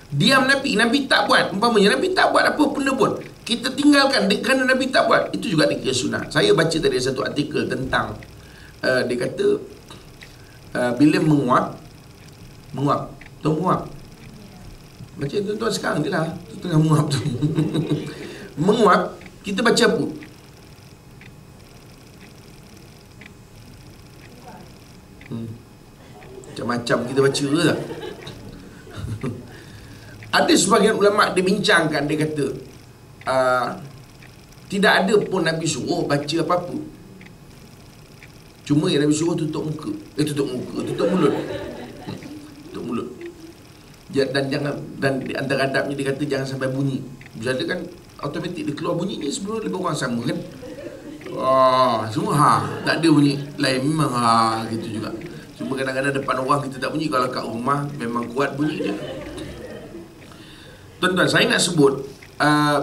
Diam Nabi, Nabi tak buat. Umpamanya Nabi tak buat apa benda pun, kita tinggalkan kerana Nabi tak buat, itu juga dikira sunnah. Saya baca tadi satu artikel tentang dia kata bila menguap, tahu menguap? Macam tuan-tuan sekarang ni lah, tengah menguap tu. Menguap, kita baca apa? Macam-macam kita baca ke tak? Ada sebagian ulama' dia bincangkan, dia kata tidak ada pun Nabi suruh baca apa-apa. Cuma yang Nabi suruh tutup muka. Tutup mulut. Tutup mulut. Dan jangan, dan di antara adabnya dia kata jangan sampai bunyi. Bila kan automatik dia keluar bunyi ni sebelum lebih orang sama kan. Semua tak ada bunyi lain, memang gitu juga. Cuma kadang-kadang depan orang kita tak bunyi, kalau kat rumah memang kuat bunyi dia. Tuan-tuan, saya nak sebut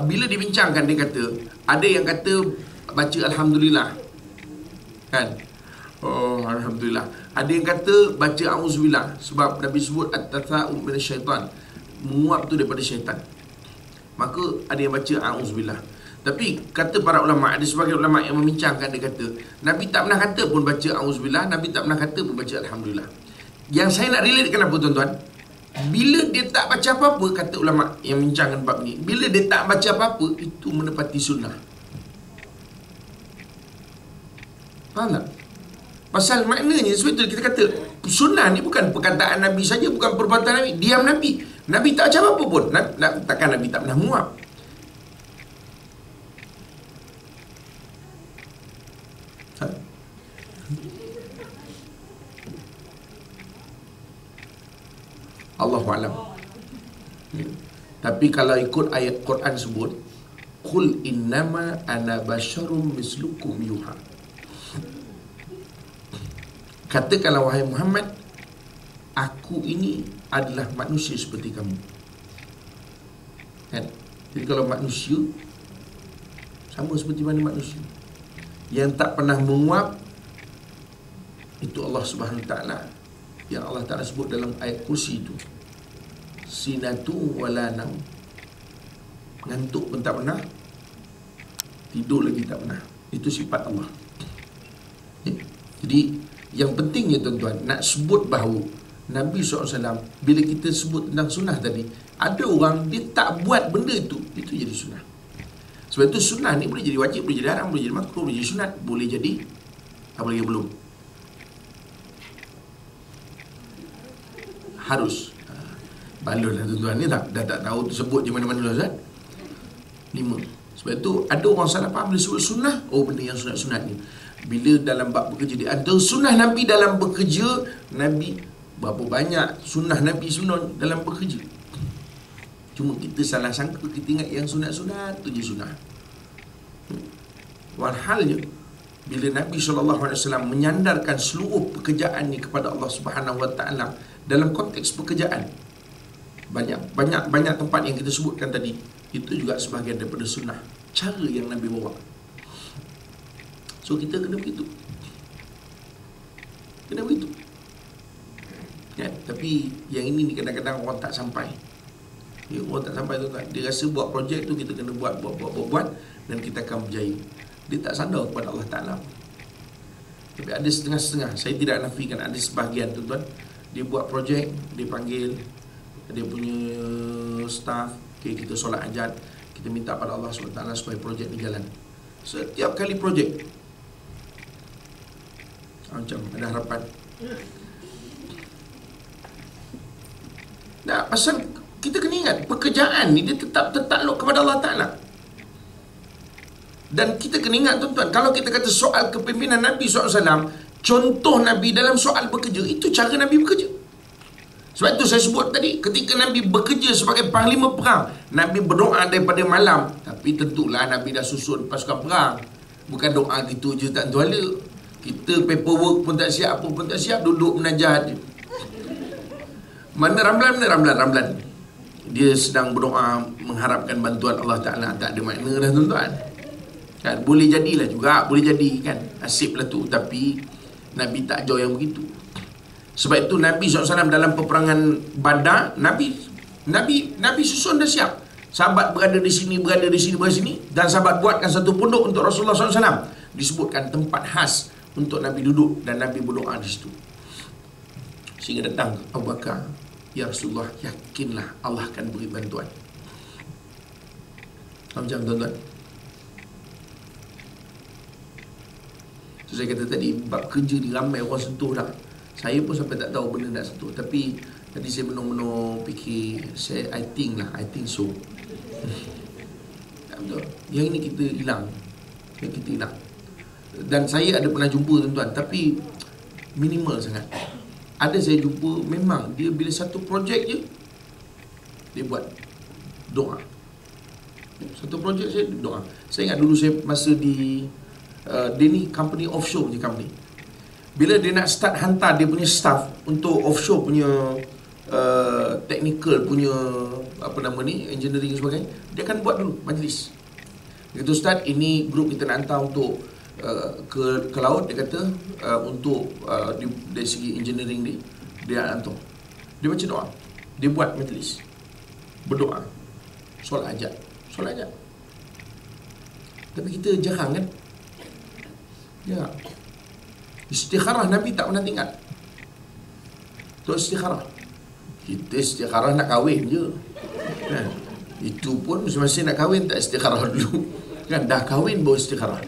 bila dibincangkan, dia kata ada yang kata baca Alhamdulillah kan. Alhamdulillah. Ada yang kata baca A'udzubillah, sebab Nabi sebut at-tatha'um minasyaitan, menguap tu daripada syaitan. Maka ada yang baca A'udzubillah. Tapi kata para ulama', ada sebagian ulama' yang membincangkan, dia kata Nabi tak pernah kata pun baca A'udzubillah, Nabi tak pernah kata pun baca Alhamdulillah. Yang saya nak relate kenapa tuan-tuan, bila dia tak baca apa-apa, kata ulama' yang membincangkan bab ni, bila dia tak baca apa-apa, itu menepati sunnah. Faham tak? Pasal maknanya sebetulnya kita kata sunnah ni bukan perkataan Nabi saja, bukan perbuatan Nabi, diam Nabi. Nabi tak baca apa-apa pun. Takkan Nabi tak pernah menguap? Allahu a'lam. Tapi kalau ikut ayat Quran sebut, qul innama ana basyarum mislukum yuha. Katakanlah wahai Muhammad, aku ini adalah manusia seperti kamu. Kan? Jadi kalau manusia, sama seperti mana manusia. Yang tak pernah menguap, itu Allah Subhanahu Wa Ta'ala. Yang Allah Ta'ala sebut dalam ayat kursi itu, sinatu wala naum. Ngantuk pun tak pernah, tidur lagi tak pernah. Itu sifat Allah. Jadi yang pentingnya tuan-tuan, nak sebut bahawa Nabi SAW, bila kita sebut tentang sunnah tadi, ada orang dia tak buat benda itu jadi sunnah. Sebab itu sunnah ni boleh jadi wajib, boleh jadi haram, boleh jadi makruh, boleh jadi sunat, boleh jadi apa lagi belum? Harus. Balon lah tuan-tuan ni, dah tak tahu tu sebut je mana-mana lah Ustaz. 5. Sebab itu ada orang salah faham bila sebut sunnah, benda yang sunat-sunat ni. Bila dalam bab bekerja, dia ada sunnah Nabi dalam bekerja. Nabi berapa banyak sunnah Nabi sebenarnya dalam bekerja. Cuma kita salah sangka, kita ingat yang sunat-sunat tu je sunnah. Walhalnya bila Nabi SAW menyandarkan seluruh pekerjaannya kepada Allah Subhanahu Wa Ta'ala dalam konteks pekerjaan, banyak tempat yang kita sebutkan tadi, itu juga sebahagian daripada sunnah, cara yang Nabi bawa. So kita kena begitu, ya. Tapi yang ini ni kadang-kadang orang tak sampai. Orang tak sampai tu, dia rasa buat projek tu kita kena buat dan kita akan berjaya. Dia tak sadar kepada Allah Ta'ala. Tapi ada setengah-setengah, saya tidak nafikan, ada sebahagian tuan-tuan, dia buat projek, dia panggil dia punya staff, kita solat hajat, kita minta pada Allah SWT supaya projek ni jalan. Setiap kali projek macam ada harapan. Nah, pasal kita kena ingat pekerjaan ni dia tetap tertakluk kepada Allah Ta'ala. Dan kita kena ingat tuan-tuan, kalau kita kata soal kepimpinan Nabi SAW, contoh Nabi dalam soal bekerja, itu cara Nabi bekerja. Sebab itu saya sebut tadi, ketika Nabi bekerja sebagai panglima perang, Nabi berdoa daripada malam. Tapi tentulah Nabi dah susun pasukan perang. Bukan doa gitu je tak tuala. Kita paperwork pun tak siap, apa pun tak siap, duduk menajah. Mana Ramlan? Dia sedang berdoa mengharapkan bantuan Allah Ta'ala. Tak ada makna dah tuan-tuan. Kan? Boleh jadilah juga, boleh jadi kan, asip lah tu. Tapi Nabi tak jauh yang begitu. Sebab itu Nabi SAW dalam peperangan Badar, Nabi susun dah siap. Sahabat berada di sini, berada di sini. Dan sahabat buatkan satu pondok untuk Rasulullah SAW. Disebutkan tempat khas untuk Nabi duduk dan Nabi berdoa di situ. Sehingga datang Abu Bakar, ya Rasulullah, yakinlah Allah akan beri bantuan. Macam tuan-tuan. So, saya kata tadi, bab kerja ni ramai orang sentuh dah. Saya pun sampai tak tahu benda nak sentuh. Tapi tadi saya menung-menung fikir, I think so. Tak betul. Yang ini kita hilang. Dan saya ada pernah jumpa tuan-tuan, tapi minimal sangat. Ada saya jumpa, memang dia bila satu projek je, dia buat doa. Satu projek saya doa. Saya ingat dulu saya masa di dia ni company offshore punya company. Bila dia nak start hantar dia punya staff untuk offshore punya technical punya apa nama ni, engineering dan sebagainya, dia akan buat dulu majlis. Begitu start, ini grup kita nak hantar untuk ke laut, dia kata untuk dari segi engineering dia hantar. Dia baca doa, dia buat majlis, berdoa, solat hajat. Tapi kita jarang kan? Ya. Istikharah Nabi tak pernah tinggal. Tu istikharah. Kita istikharah nak kahwin je. Kan? Itu pun masing-masing nak kahwin tak istikharah dulu. Kan dah kahwin baru istikharah.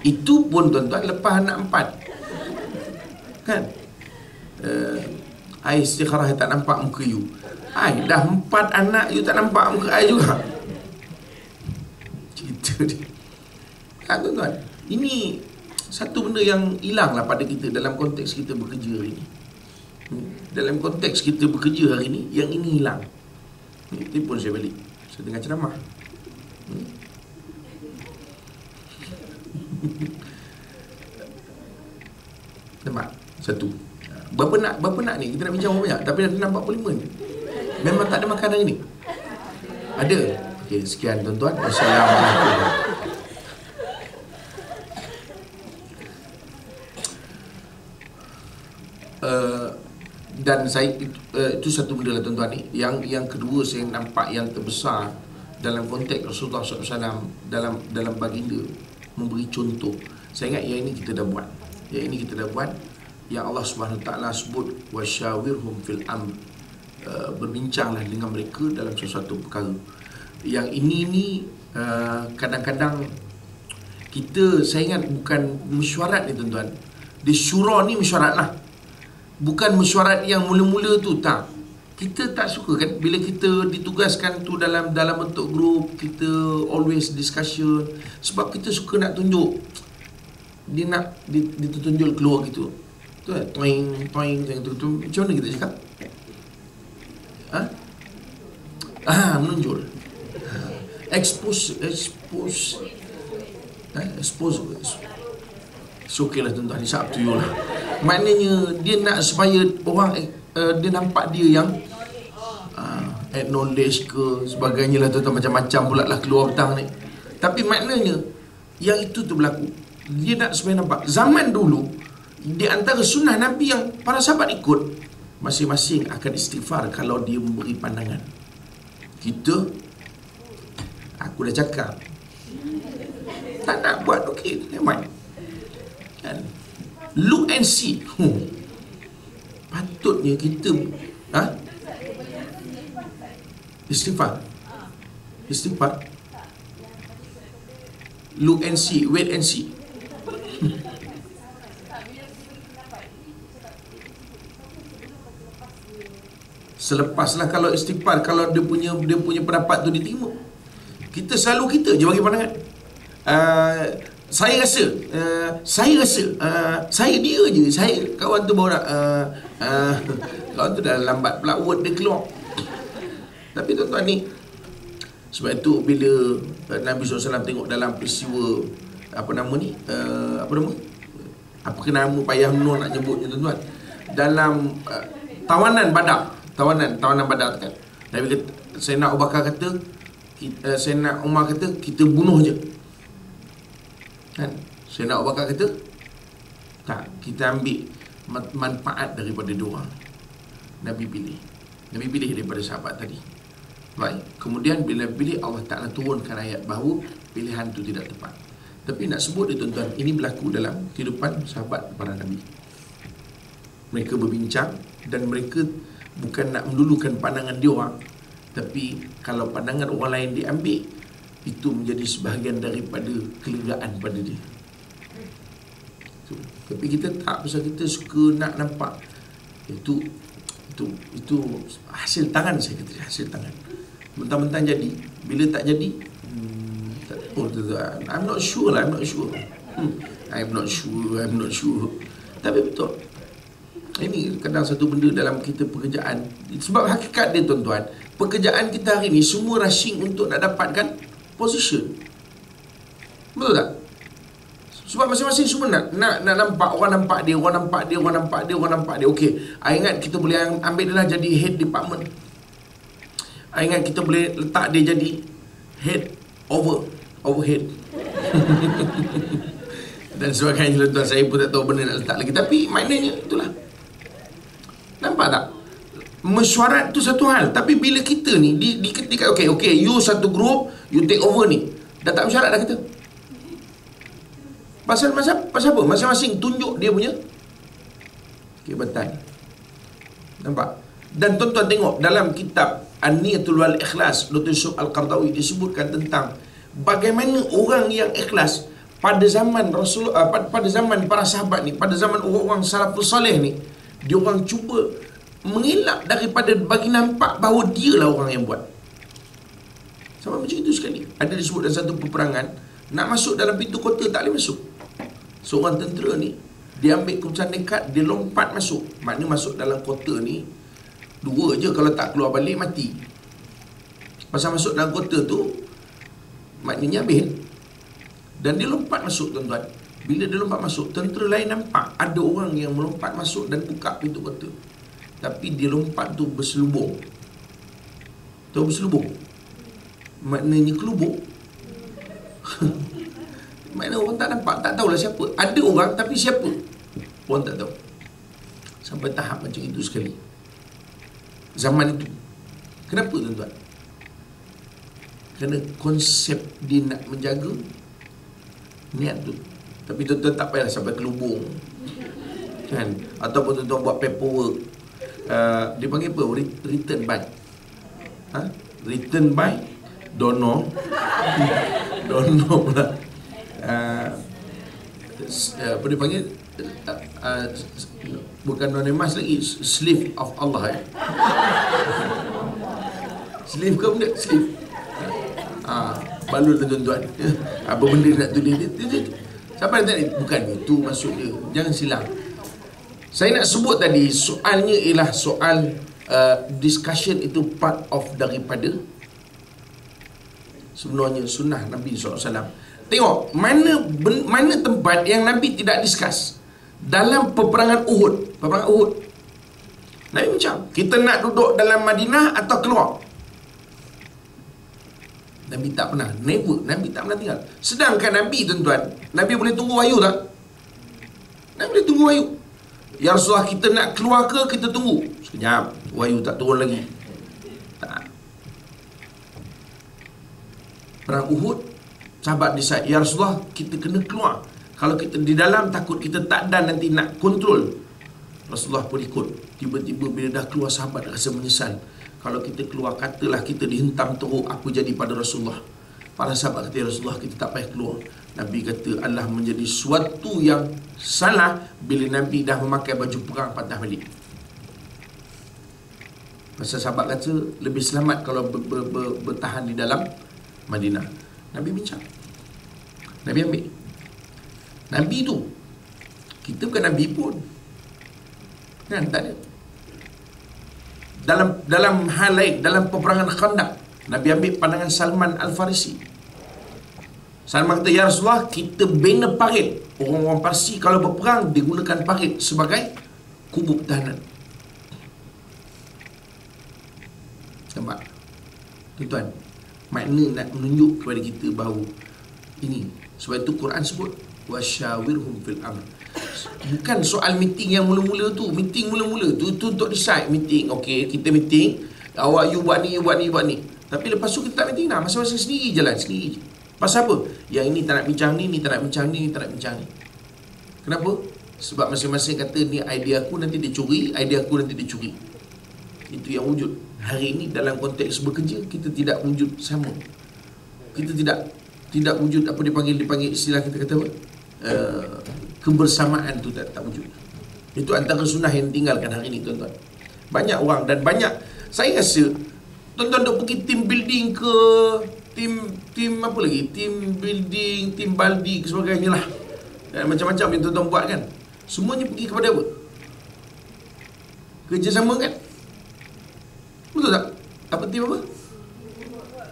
Itu pun tuan-tuan lepas anak 4. Kan? I istikharah tak nampak muka you. I dah 4 anak you tak nampak muka I juga. Cerita dia. Kan tuan-tuan, ini satu benda yang hilang lah pada kita dalam konteks kita bekerja hari ni. Dalam konteks kita bekerja hari ni, yang ini hilang. Telefon saya balik, saya tengah ceramah. Nampak? Satu. Berapa nak ni? Kita nak bincang berapa banyak? Tapi dah 45 ni. Memang tak ada makan hari ni? Ada? Okey, sekian tuan-tuan. Assalamualaikum. Dan saya itu satu benda lah tuan-tuan ni. Yang kedua saya nampak yang terbesar dalam konteks Rasulullah SAW dalam baginda memberi contoh. Saya ingat yang ini kita dah buat. Yang Allah Subhanahu Taala sebut wasyawirhum fil amr, berbincanglah dengan mereka dalam sesuatu perkara. Yang ini ni kadang-kadang kita, saya ingat bukan mesyuarat ni tuan-tuan. Di syura ni mesyuarat lah. Bukan mesyuarat yang mula-mula tu, tak. Kita tak suka kan bila kita ditugaskan tu dalam bentuk grup, kita always discussion. Sebab kita suka nak tunjuk. Dia nak ditunjuk keluar gitu. Tu lah, toing tu. Macam mana kita cakap? Menonjol. Expose. So okay lah tuan-tuan, it's up to you lah. Maknanya dia nak supaya orang dia nampak dia yang acknowledge ke sebagainya lah tuan-tuan, macam-macam pula lah keluar petang ni. Tapi maknanya yang itu tu berlaku, dia nak supaya nampak zaman dulu di antara sunnah Nabi yang para sahabat ikut, masing-masing akan istighfar kalau dia memberi pandangan. Kita, aku dah cakap tak nak buat, okey, never. Look and see. Patutnya kita istighfar. Look and see, wait and see. Selepaslah kalau istighfar, kalau dia punya pendapat tu diterima, kita selalu kita je bagi pandangan. Saya rasa, saya dia je, saya kawan tu baru nak kawan tu dah lambat pula word dia keluar. Tapi tuan-tuan ni, sebab itu bila Nabi SAW tengok dalam peristiwa apa nama payah menua nak nyebutnya tuan-tuan, dalam tawanan Badar tu kan, Nabi kata, Sayyidina Abu Bakar kata, Sayyidina Umar kata kita bunuh je kan. Sayyidina Abu Bakar kata tak, kita ambil manfaat daripada doa. Nabi pilih daripada sahabat tadi. Baik, kemudian bila pilih, Allah Ta'ala turunkan ayat bahawa pilihan tu tidak tepat. Tapi nak sebut dia tuan-tuan, ini berlaku dalam kehidupan sahabat para Nabi. Mereka berbincang dan mereka bukan nak melulukan pandangan dia orang, tapi kalau pandangan orang lain diambil, itu menjadi sebahagian daripada kelegaan pada dia. Tapi kita tak, pasal kita suka nak nampak itu hasil tangan. Saya kata hasil tangan, mentang-mentang jadi, bila tak jadi tak tahu. I'm not sure. Tapi betul, ini kadang satu benda dalam kita pekerjaan. Sebab hakikat dia tuan-tuan, pekerjaan kita hari ni semua rushing untuk nak dapatkan position. Betul tak? Sebab masing-masing semua nak nampak, orang nampak dia. Okey, I ingat kita boleh ambil dia lah jadi head department. I ingat kita boleh letak dia jadi head overhead dan sebagainya. Tuan, saya pun tak tahu benda nak letak lagi, tapi maknanya itulah. Nampak tak? Mesyuarat tu satu hal, tapi bila kita ni di ketika okey, you satu group, you take over ni, dah tak mesyuarat dah kita. Pasal apa? Masing-masing tunjuk dia punya kehebatan. Nampak? Dan tuan-tuan tengok dalam kitab An-Niyatul wal Ikhlas, Dr. Yusuf Al-Qardawi disebutkan tentang bagaimana orang yang ikhlas pada zaman Rasulullah, pada zaman para sahabat ni, pada zaman orang-orang salafus salih ni, dia orang cuba mengelak daripada bagi nampak bahawa dialah orang yang buat. Sama macam itu sekali. Ada disebut dalam satu peperangan, nak masuk dalam pintu kota tak boleh masuk. Seorang tentera ni, dia ambil keputusan nekat, dia lompat masuk. Maknanya masuk dalam kota ni, dua je, kalau tak keluar balik mati. Pasal masuk dalam kota tu, maknanya habis. Dan dia lompat masuk tuan-tuan. Bila dia lompat masuk, tentera lain nampak ada orang yang melompat masuk dan buka pintu kota. Tapi dia lompat tu berselubung. Tahu berselubung? Maknanya kelubuk. Maknanya orang tak nampak, tak tahulah siapa. Ada orang tapi siapa orang tak tahu. Sampai tahap macam itu sekali zaman itu. Kenapa tuan-tuan? Kerana konsep dia nak menjaga niat tu. Tapi tuan-tuan tak payahlah sampai kelubung kan? Ataupun tuan-tuan buat paperwork, dia panggil apa? Return by return by donor pula. Apa dia panggil? Bukan anonymous lagi, slave of Allah slave ke benda? Slave. Balul tuan-tuan. Apa benda nak tulis dia? Siapa yang tadi? Bukan itu maksud dia. Jangan silap. Saya nak sebut tadi, soalnya ialah soal discussion itu part of daripada sebenarnya sunnah Nabi SAW. Tengok mana tempat yang Nabi tidak discuss. Dalam peperangan Uhud. Nabi macam, kita nak duduk dalam Madinah atau keluar? Nabi tak pernah, never. Nabi tak pernah tinggal. Sedangkan Nabi tuan-tuan, Nabi boleh tunggu wahyu tak? Nabi boleh tunggu wahyu. Ya Rasulullah, kita nak keluar ke kita tunggu? Sekejap, wahyu tak turun lagi. Tak. Perang Uhud, sahabat decide, ya Rasulullah, kita kena keluar. Kalau kita di dalam, takut kita tak dan nanti nak kontrol. Rasulullah pun ikut. Tiba-tiba bila dah keluar, sahabat rasa menyesal. Kalau kita keluar, katalah kita dihentam teruk, apa jadi pada Rasulullah? Para sahabat kata, ya Rasulullah, kita tak payah keluar. Nabi kata, Allah menjadi suatu yang salah bila Nabi dah memakai baju perang patah balik. Pasal sahabat kata lebih selamat kalau bertahan di dalam Madinah. Nabi bincang, Nabi ambil. Nabi tu, kita bukan Nabi pun kan, tak ada. Dalam hal lain, dalam peperangan Khandaq, Nabi ambil pandangan Salman Al-Farisi. Salman kata, ya Rasulullah, kita bina parit. Orang-orang Parsi kalau berperang, dia gunakan parit sebagai kubu pertahanan. Nampak? Tuan-tuan, makna nak menunjuk kepada kita bahawa ini. Sebab itu Quran sebut wasyawirhum fil amr. Bukan soal meeting yang mula-mula tu. Meeting mula-mula tu untuk decide. Meeting, okey, kita meeting, awak you buat ni, you buat ni, you buat ni. Tapi lepas tu kita tak meeting dah. Masing-masing sendiri jalan, sendiri je. Pasal apa? Yang ini tak nak bincang ni, ni tak nak bincang ni, ni tak nak bincang ni. Kenapa? Sebab masing-masing kata ni idea aku, nanti dia curi, idea aku nanti dia curi. Itu yang wujud. Hari ini dalam konteks bekerja, kita tidak wujud sama. Kita tidak wujud apa dipanggil istilah kita kata apa? Kebersamaan tu tak wujud. Itu antara sunnah yang tinggalkan hari ini, tuan-tuan. Banyak orang dan banyak, saya rasa tuan-tuan duk pergi team building ke team apa lagi? Team building, team baldi ke sebagainya lah. Dan macam-macam yang tuan-tuan buat kan. Semuanya pergi kepada apa? Kerjasama kan? Betul tak? Apa team apa?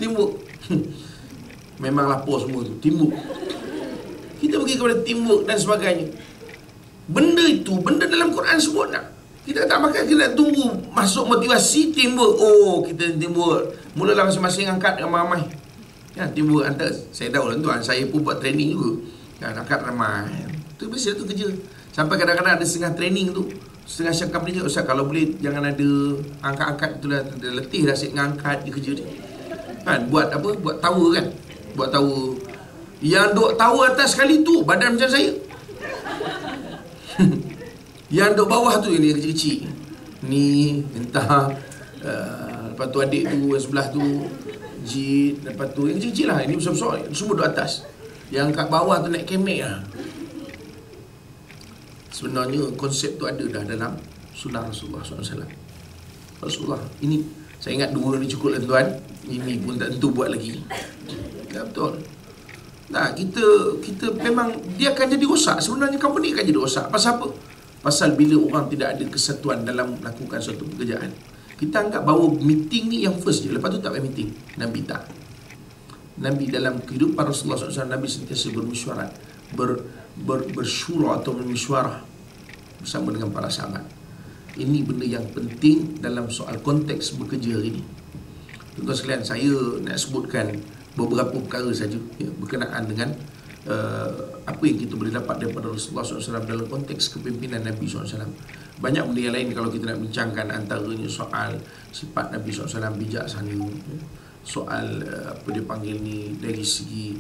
Teamwork. Memang lapar semua tu, teamwork. Kita pergi kepada teamwork dan sebagainya. Benda itu, benda dalam Quran sebut tak? Kita tak makan, kita nak tunggu masuk motivasi teamwork. Oh, kita teamwork. Mulalah masing-masing angkat ramai-ramai. Ya, timbul antara, saya tahu lah tuan, saya pun buat training juga kan, angkat ramai. Tu biasa tu kerja. Sampai kadang-kadang ada setengah training tu, setengah syakam dia, Ustaz kalau boleh jangan ada angkat-angkat tu dah, letih dah asyik ngangkat dia kerja dia. Kan, buat apa? Buat tower kan. Buat tower. Yang duk tower atas sekali tu, badan macam saya. Yang duk bawah tu, ini kecil-kecil. Ni, entah, lepas tu adik tu, yang sebelah tu, Jit, lepas tu yang kecil-kecil lah, ini besar-besar, semua duduk atas. Yang kat bawah tu naik kemek lah. Sebenarnya konsep tu ada dah dalam sunnah Rasulullah SAW. Rasulullah, ini saya ingat 2 ni cukup lah tuan. Ini pun tak tentu buat lagi. Ya, betul. Nah, kita memang dia akan jadi rosak. Sebenarnya company akan jadi rosak. Pasal apa? Pasal bila orang tidak ada kesatuan dalam melakukan suatu pekerjaan. Kita anggap bahawa meeting ni yang first je, lepas tu tak payah meeting. Nabi tak. Nabi dalam kehidupan Rasulullah SAW, Nabi sentiasa bermesyuarat, bersyura atau bermesyuarah bersama dengan para sahabat. Ini benda yang penting dalam soal konteks bekerja hari ini. Tuan-tuan sekalian, saya nak sebutkan beberapa perkara saja ya, berkenaan dengan apa yang kita boleh dapat daripada Rasulullah SAW dalam konteks kepimpinan Nabi SAW. Banyak benda yang lain kalau kita nak bincangkan, antaranya soal sifat Nabi SAW bijaksana, soal apa dia panggil ni dari segi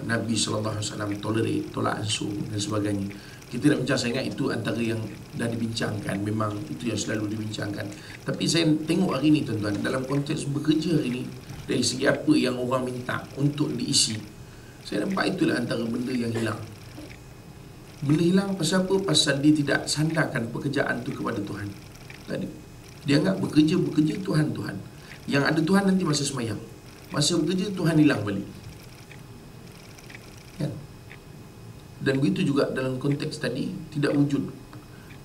Nabi SAW tolerate, tolak ansur dan sebagainya. Kita nak bincang, saya ingat itu antara yang dah dibincangkan, memang itu yang selalu dibincangkan. Tapi saya tengok hari ni tuan-tuan, dalam konteks bekerja hari ni, dari segi apa yang orang minta untuk diisi, saya nampak itulah antara benda yang hilang. Benda hilang pasal apa? Pasal dia tidak sandarkan pekerjaan tu kepada Tuhan. Tadi dia anggap bekerja Tuhan. Yang ada Tuhan nanti masa semayang. Masa bekerja Tuhan hilang balik. Kan? Dan begitu juga dalam konteks tadi, tidak wujud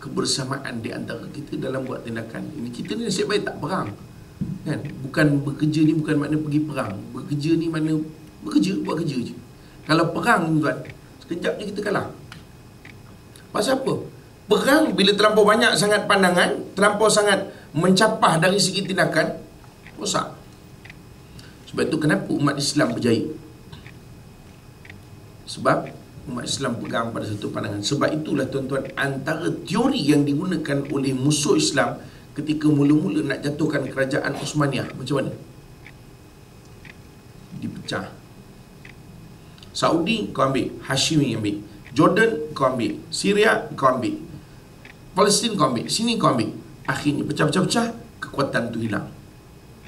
kebersamaan di antara kita dalam buat tindakan. Ini kita ni nasib baik tak perang. Kan? Bukan bekerja ni bukan makna pergi perang. Bekerja ni makna bekerja, buat kerja je. Kalau perang tuan, sekejap je kita kalah. Pasal apa? Perang bila terlampau banyak sangat pandangan, terlampau sangat mencapah dari segi tindakan, rosak. Sebab itu kenapa umat Islam berjaya? Sebab umat Islam pegang pada satu pandangan. Sebab itulah tuan-tuan, antara teori yang digunakan oleh musuh Islam ketika mula-mula nak jatuhkan kerajaan Osmaniyah, macam mana? Dipecah. Saudi kau ambil, Hashimi ambil, Jordan kau ambil, Syria kau ambil, Palestin kau ambil, sini kau ambil. Akhirnya pecah-pecah-pecah, kekuatan tu hilang.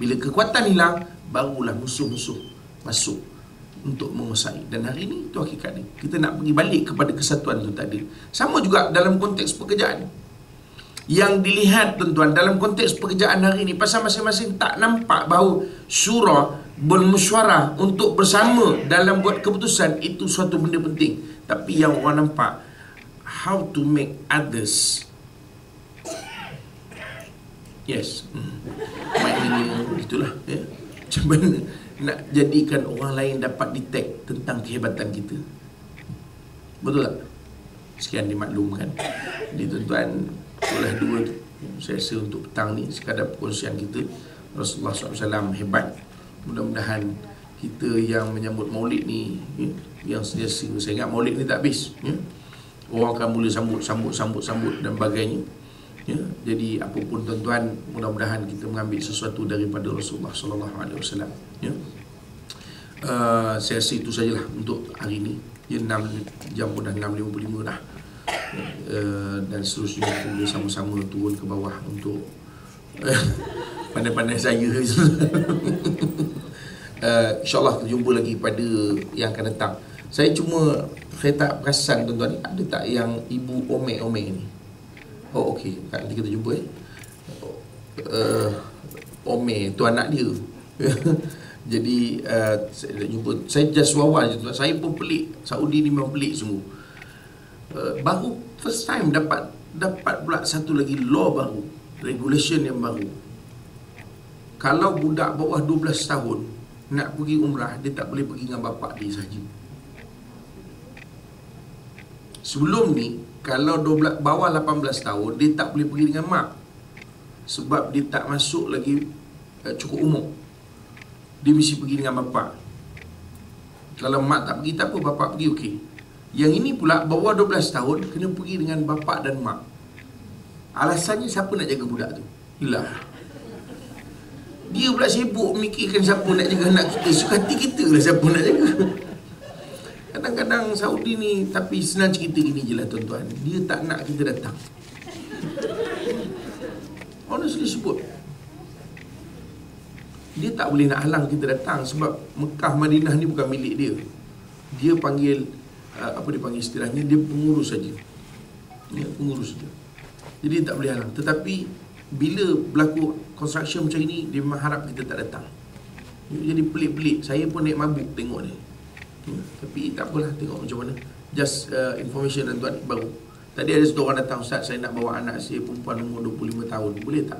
Bila kekuatan hilang, barulah musuh-musuh masuk untuk menguasai. Dan hari ini itu hakikat dia. Kita nak pergi balik kepada kesatuan tu tak ada. Sama juga dalam konteks pekerjaan. Yang dilihat tuan-tuan dalam konteks pekerjaan hari ini, pasal masing-masing tak nampak bahawa syura, bermesyuarah untuk bersama dalam buat keputusan itu suatu benda penting. Tapi yang orang nampak, how to make others, yes, maknanya itulah ya. Macam mana nak jadikan orang lain dapat detect tentang kehebatan kita. Betul tak? Sekian dimaklumkan. Jadi tuan-tuan, itulah dua saya rasa untuk petang ni, sekadar perkongsian kita. Rasulullah SAW hebat. Mudah-mudahan kita yang menyambut maulid ni ya, yang sentiasa, saya ingat maulid ni tak habis ya. Orang akan mula sambut dan bagainya ya. Jadi apapun tuan-tuan, mudah-mudahan kita mengambil sesuatu daripada Rasulullah SAW ya. Saya rasa itu sajalah untuk hari ini ya. 6 jam pun dah 6.55 dah dan seterusnya kita boleh sama-sama turun ke bawah untuk pandai-pandai saya. InsyaAllah kita jumpa lagi pada yang akan datang. Saya tak perasan tuan-tuan, ada tak yang Ibu Ome ni? Oh okey, nanti kita jumpa Ome tu anak dia. Jadi saya jumpa, saya just wawal je tuan. Saya pun pelik, Saudi ni memang pelik sungguh. Baru first time dapat pula satu lagi law baru, regulation yang baru. Kalau budak bawah 12 tahun nak pergi umrah, dia tak boleh pergi dengan bapak dia sahaja. Sebelum ni, kalau bawah 18 tahun, dia tak boleh pergi dengan mak, sebab dia tak masuk lagi cukup umur. Dia mesti pergi dengan bapak. Kalau mak tak pergi tak apa, bapak pergi okey. Yang ini pula bawah 12 tahun kena pergi dengan bapak dan mak. Alasannya siapa nak jaga budak tu? Lah, dia pula sibuk memikirkan siapa nak jaga anak kita. Suka hati kita lah siapa nak jaga. Kadang-kadang Saudi ni, tapi senang cerita gini je lah tuan-tuan, dia tak nak kita datang. Honestly sebut, dia tak boleh nak halang kita datang, sebab Mekah Madinah ni bukan milik dia. Dia panggil apa dia panggil istilahnya, dia pengurus saja. Ya, pengurus saja. Jadi dia tak boleh halang. Tetapi bila berlaku construction macam ini, dia memang harap kita tak datang. Jadi pelik-pelik. Saya pun naik mabuk tengok ni. Ya, tapi tak apalah, tengok macam mana. Just information tuan-tuan baru. Tadi ada satu orang datang, Ustaz, saya nak bawa anak saya perempuan umur 25 tahun. Boleh tak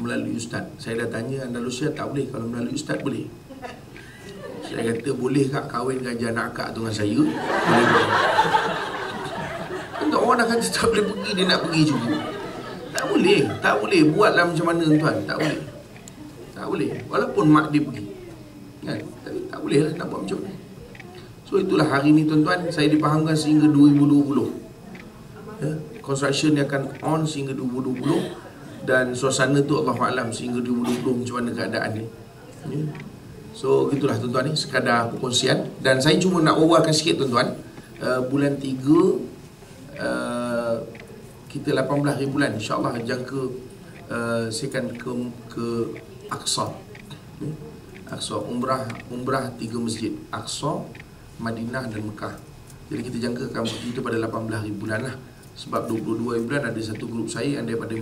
melalui Ustaz? Saya dah tanya Andalusia, tak boleh. Kalau melalui Ustaz boleh. Saya kata, boleh kak kahwin gaji anak akak tu dengan saya? Boleh. Untuk orang dah kata tak boleh pergi, dia nak pergi juga. Tak boleh. Buatlah macam mana tuan, tak boleh. Walaupun mak dia pergi kan, tapi tak boleh lah nak buat macam mana. So itulah hari ni tuan-tuan, saya dipahamkan sehingga 2020 ya, construction ni akan on sehingga 2020. Dan suasana tu Allahualam sehingga 2020 macam mana keadaan ni ya. So gitulah tuan-tuan ni, sekadar perkongsian. Dan saya cuma nak wawarkan sikit tuan-tuan, bulan 3 kita 18 bulan insyaAllah jangka saya akan ke Aqsa ya. Aqsa, umrah 3 masjid, Aqsa, Madinah dan Mekah. Jadi kita jangka akan pergi itu pada 18 bulan lah. Sebab 22 bulan ada satu grup saya yang daripada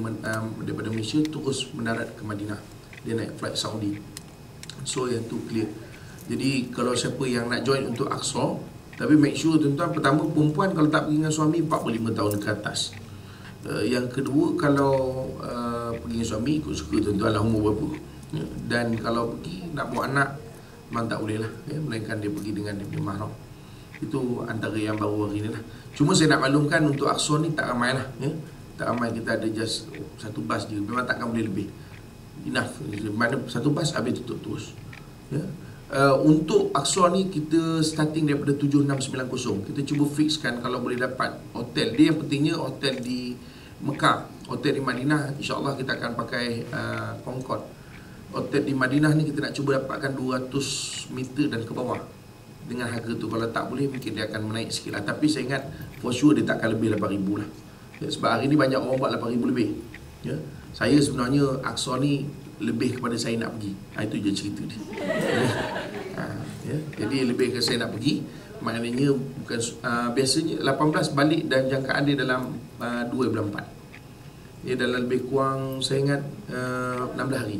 Malaysia terus mendarat ke Madinah. Dia naik flight Saudi. So yang tu clear. Jadi kalau siapa yang nak join untuk Aqsa, tapi make sure tuan-tuan, pertama perempuan kalau tak pergi dengan suami 45 tahun ke atas. Yang kedua, kalau pergi dengan suami ikut suka tuan-tuan lah umur berapa ya. Dan kalau pergi nak bawa anak, memang tak boleh lah ya, melainkan dia pergi dengan dia punya mahram. Itu antara yang baru hari ni lah. Cuma saya nak maklumkan untuk Aqsa ni tak ramai lah ya. Tak ramai, kita ada just satu bas je. Memang takkan boleh lebih. Enough. Mana satu bas habis tutup terus ya. Untuk Aqsa ni kita starting daripada 7690. Kita cuba fixkan kalau boleh dapat hotel. Dia yang pentingnya hotel di Mekah, hotel di Madinah insyaAllah kita akan pakai Concord. Hotel di Madinah ni kita nak cuba dapatkan 200 meter dan ke bawah dengan harga tu. Kalau tak boleh mungkin dia akan menaik sikit lah. Tapi saya ingat for sure dia takkan lebih 8,000 lah ya, sebab hari ni banyak orang buat 8,000 lebih ya. Saya sebenarnya Aqsa ni lebih kepada saya nak pergi. Itu je cerita dia ya. Jadi lebih ke saya nak pergi. Maknanya bukan biasanya 18 balik dan jangkaan dia dalam 2 bulan 4 Ia dalam lebih kurang saya ingat 16 hari.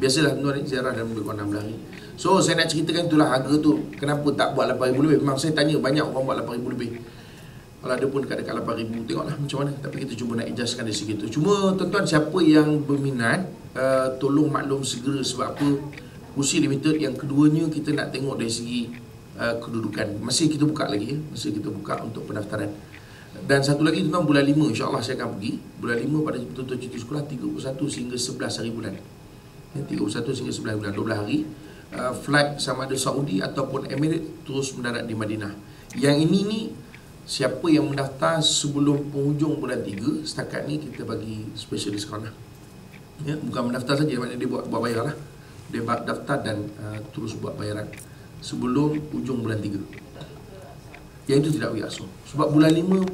Biasalah tuan ziarah dalam lebih kurang 16 hari. So saya nak ceritakan itulah harga tu. Kenapa tak buat 8,000 lebih? Memang saya tanya banyak orang buat 8,000 lebih. Kalau ada pun dekat-dekat 8,000, tengoklah macam mana. Tapi kita cuba nak adjustkan dari segitu. Cuma tuan-tuan siapa yang berminat, tolong maklum segera. Sebab apa? Kursi limited. Yang keduanya kita nak tengok dari segi kedudukan. Masih kita buka lagi, masih kita buka untuk pendaftaran. Dan satu lagi tuan, bulan 5 insyaAllah saya akan pergi. Bulan 5 pada betul-betul cuti sekolah 31 sehingga 11 hari bulan. 31 sehingga 11 bulan, 12 hari. Flight sama ada Saudi ataupun Emirates terus mendarat di Madinah. Yang ini ni, siapa yang mendaftar sebelum penghujung bulan 3, setakat ni kita bagi special discount lah. Ya, bukan mendaftar saja, maknanya dia buat bayar lah. Dia daftar dan terus buat bayaran sebelum ujung bulan 3. Yang itu tidak biasa. Sebab bulan 5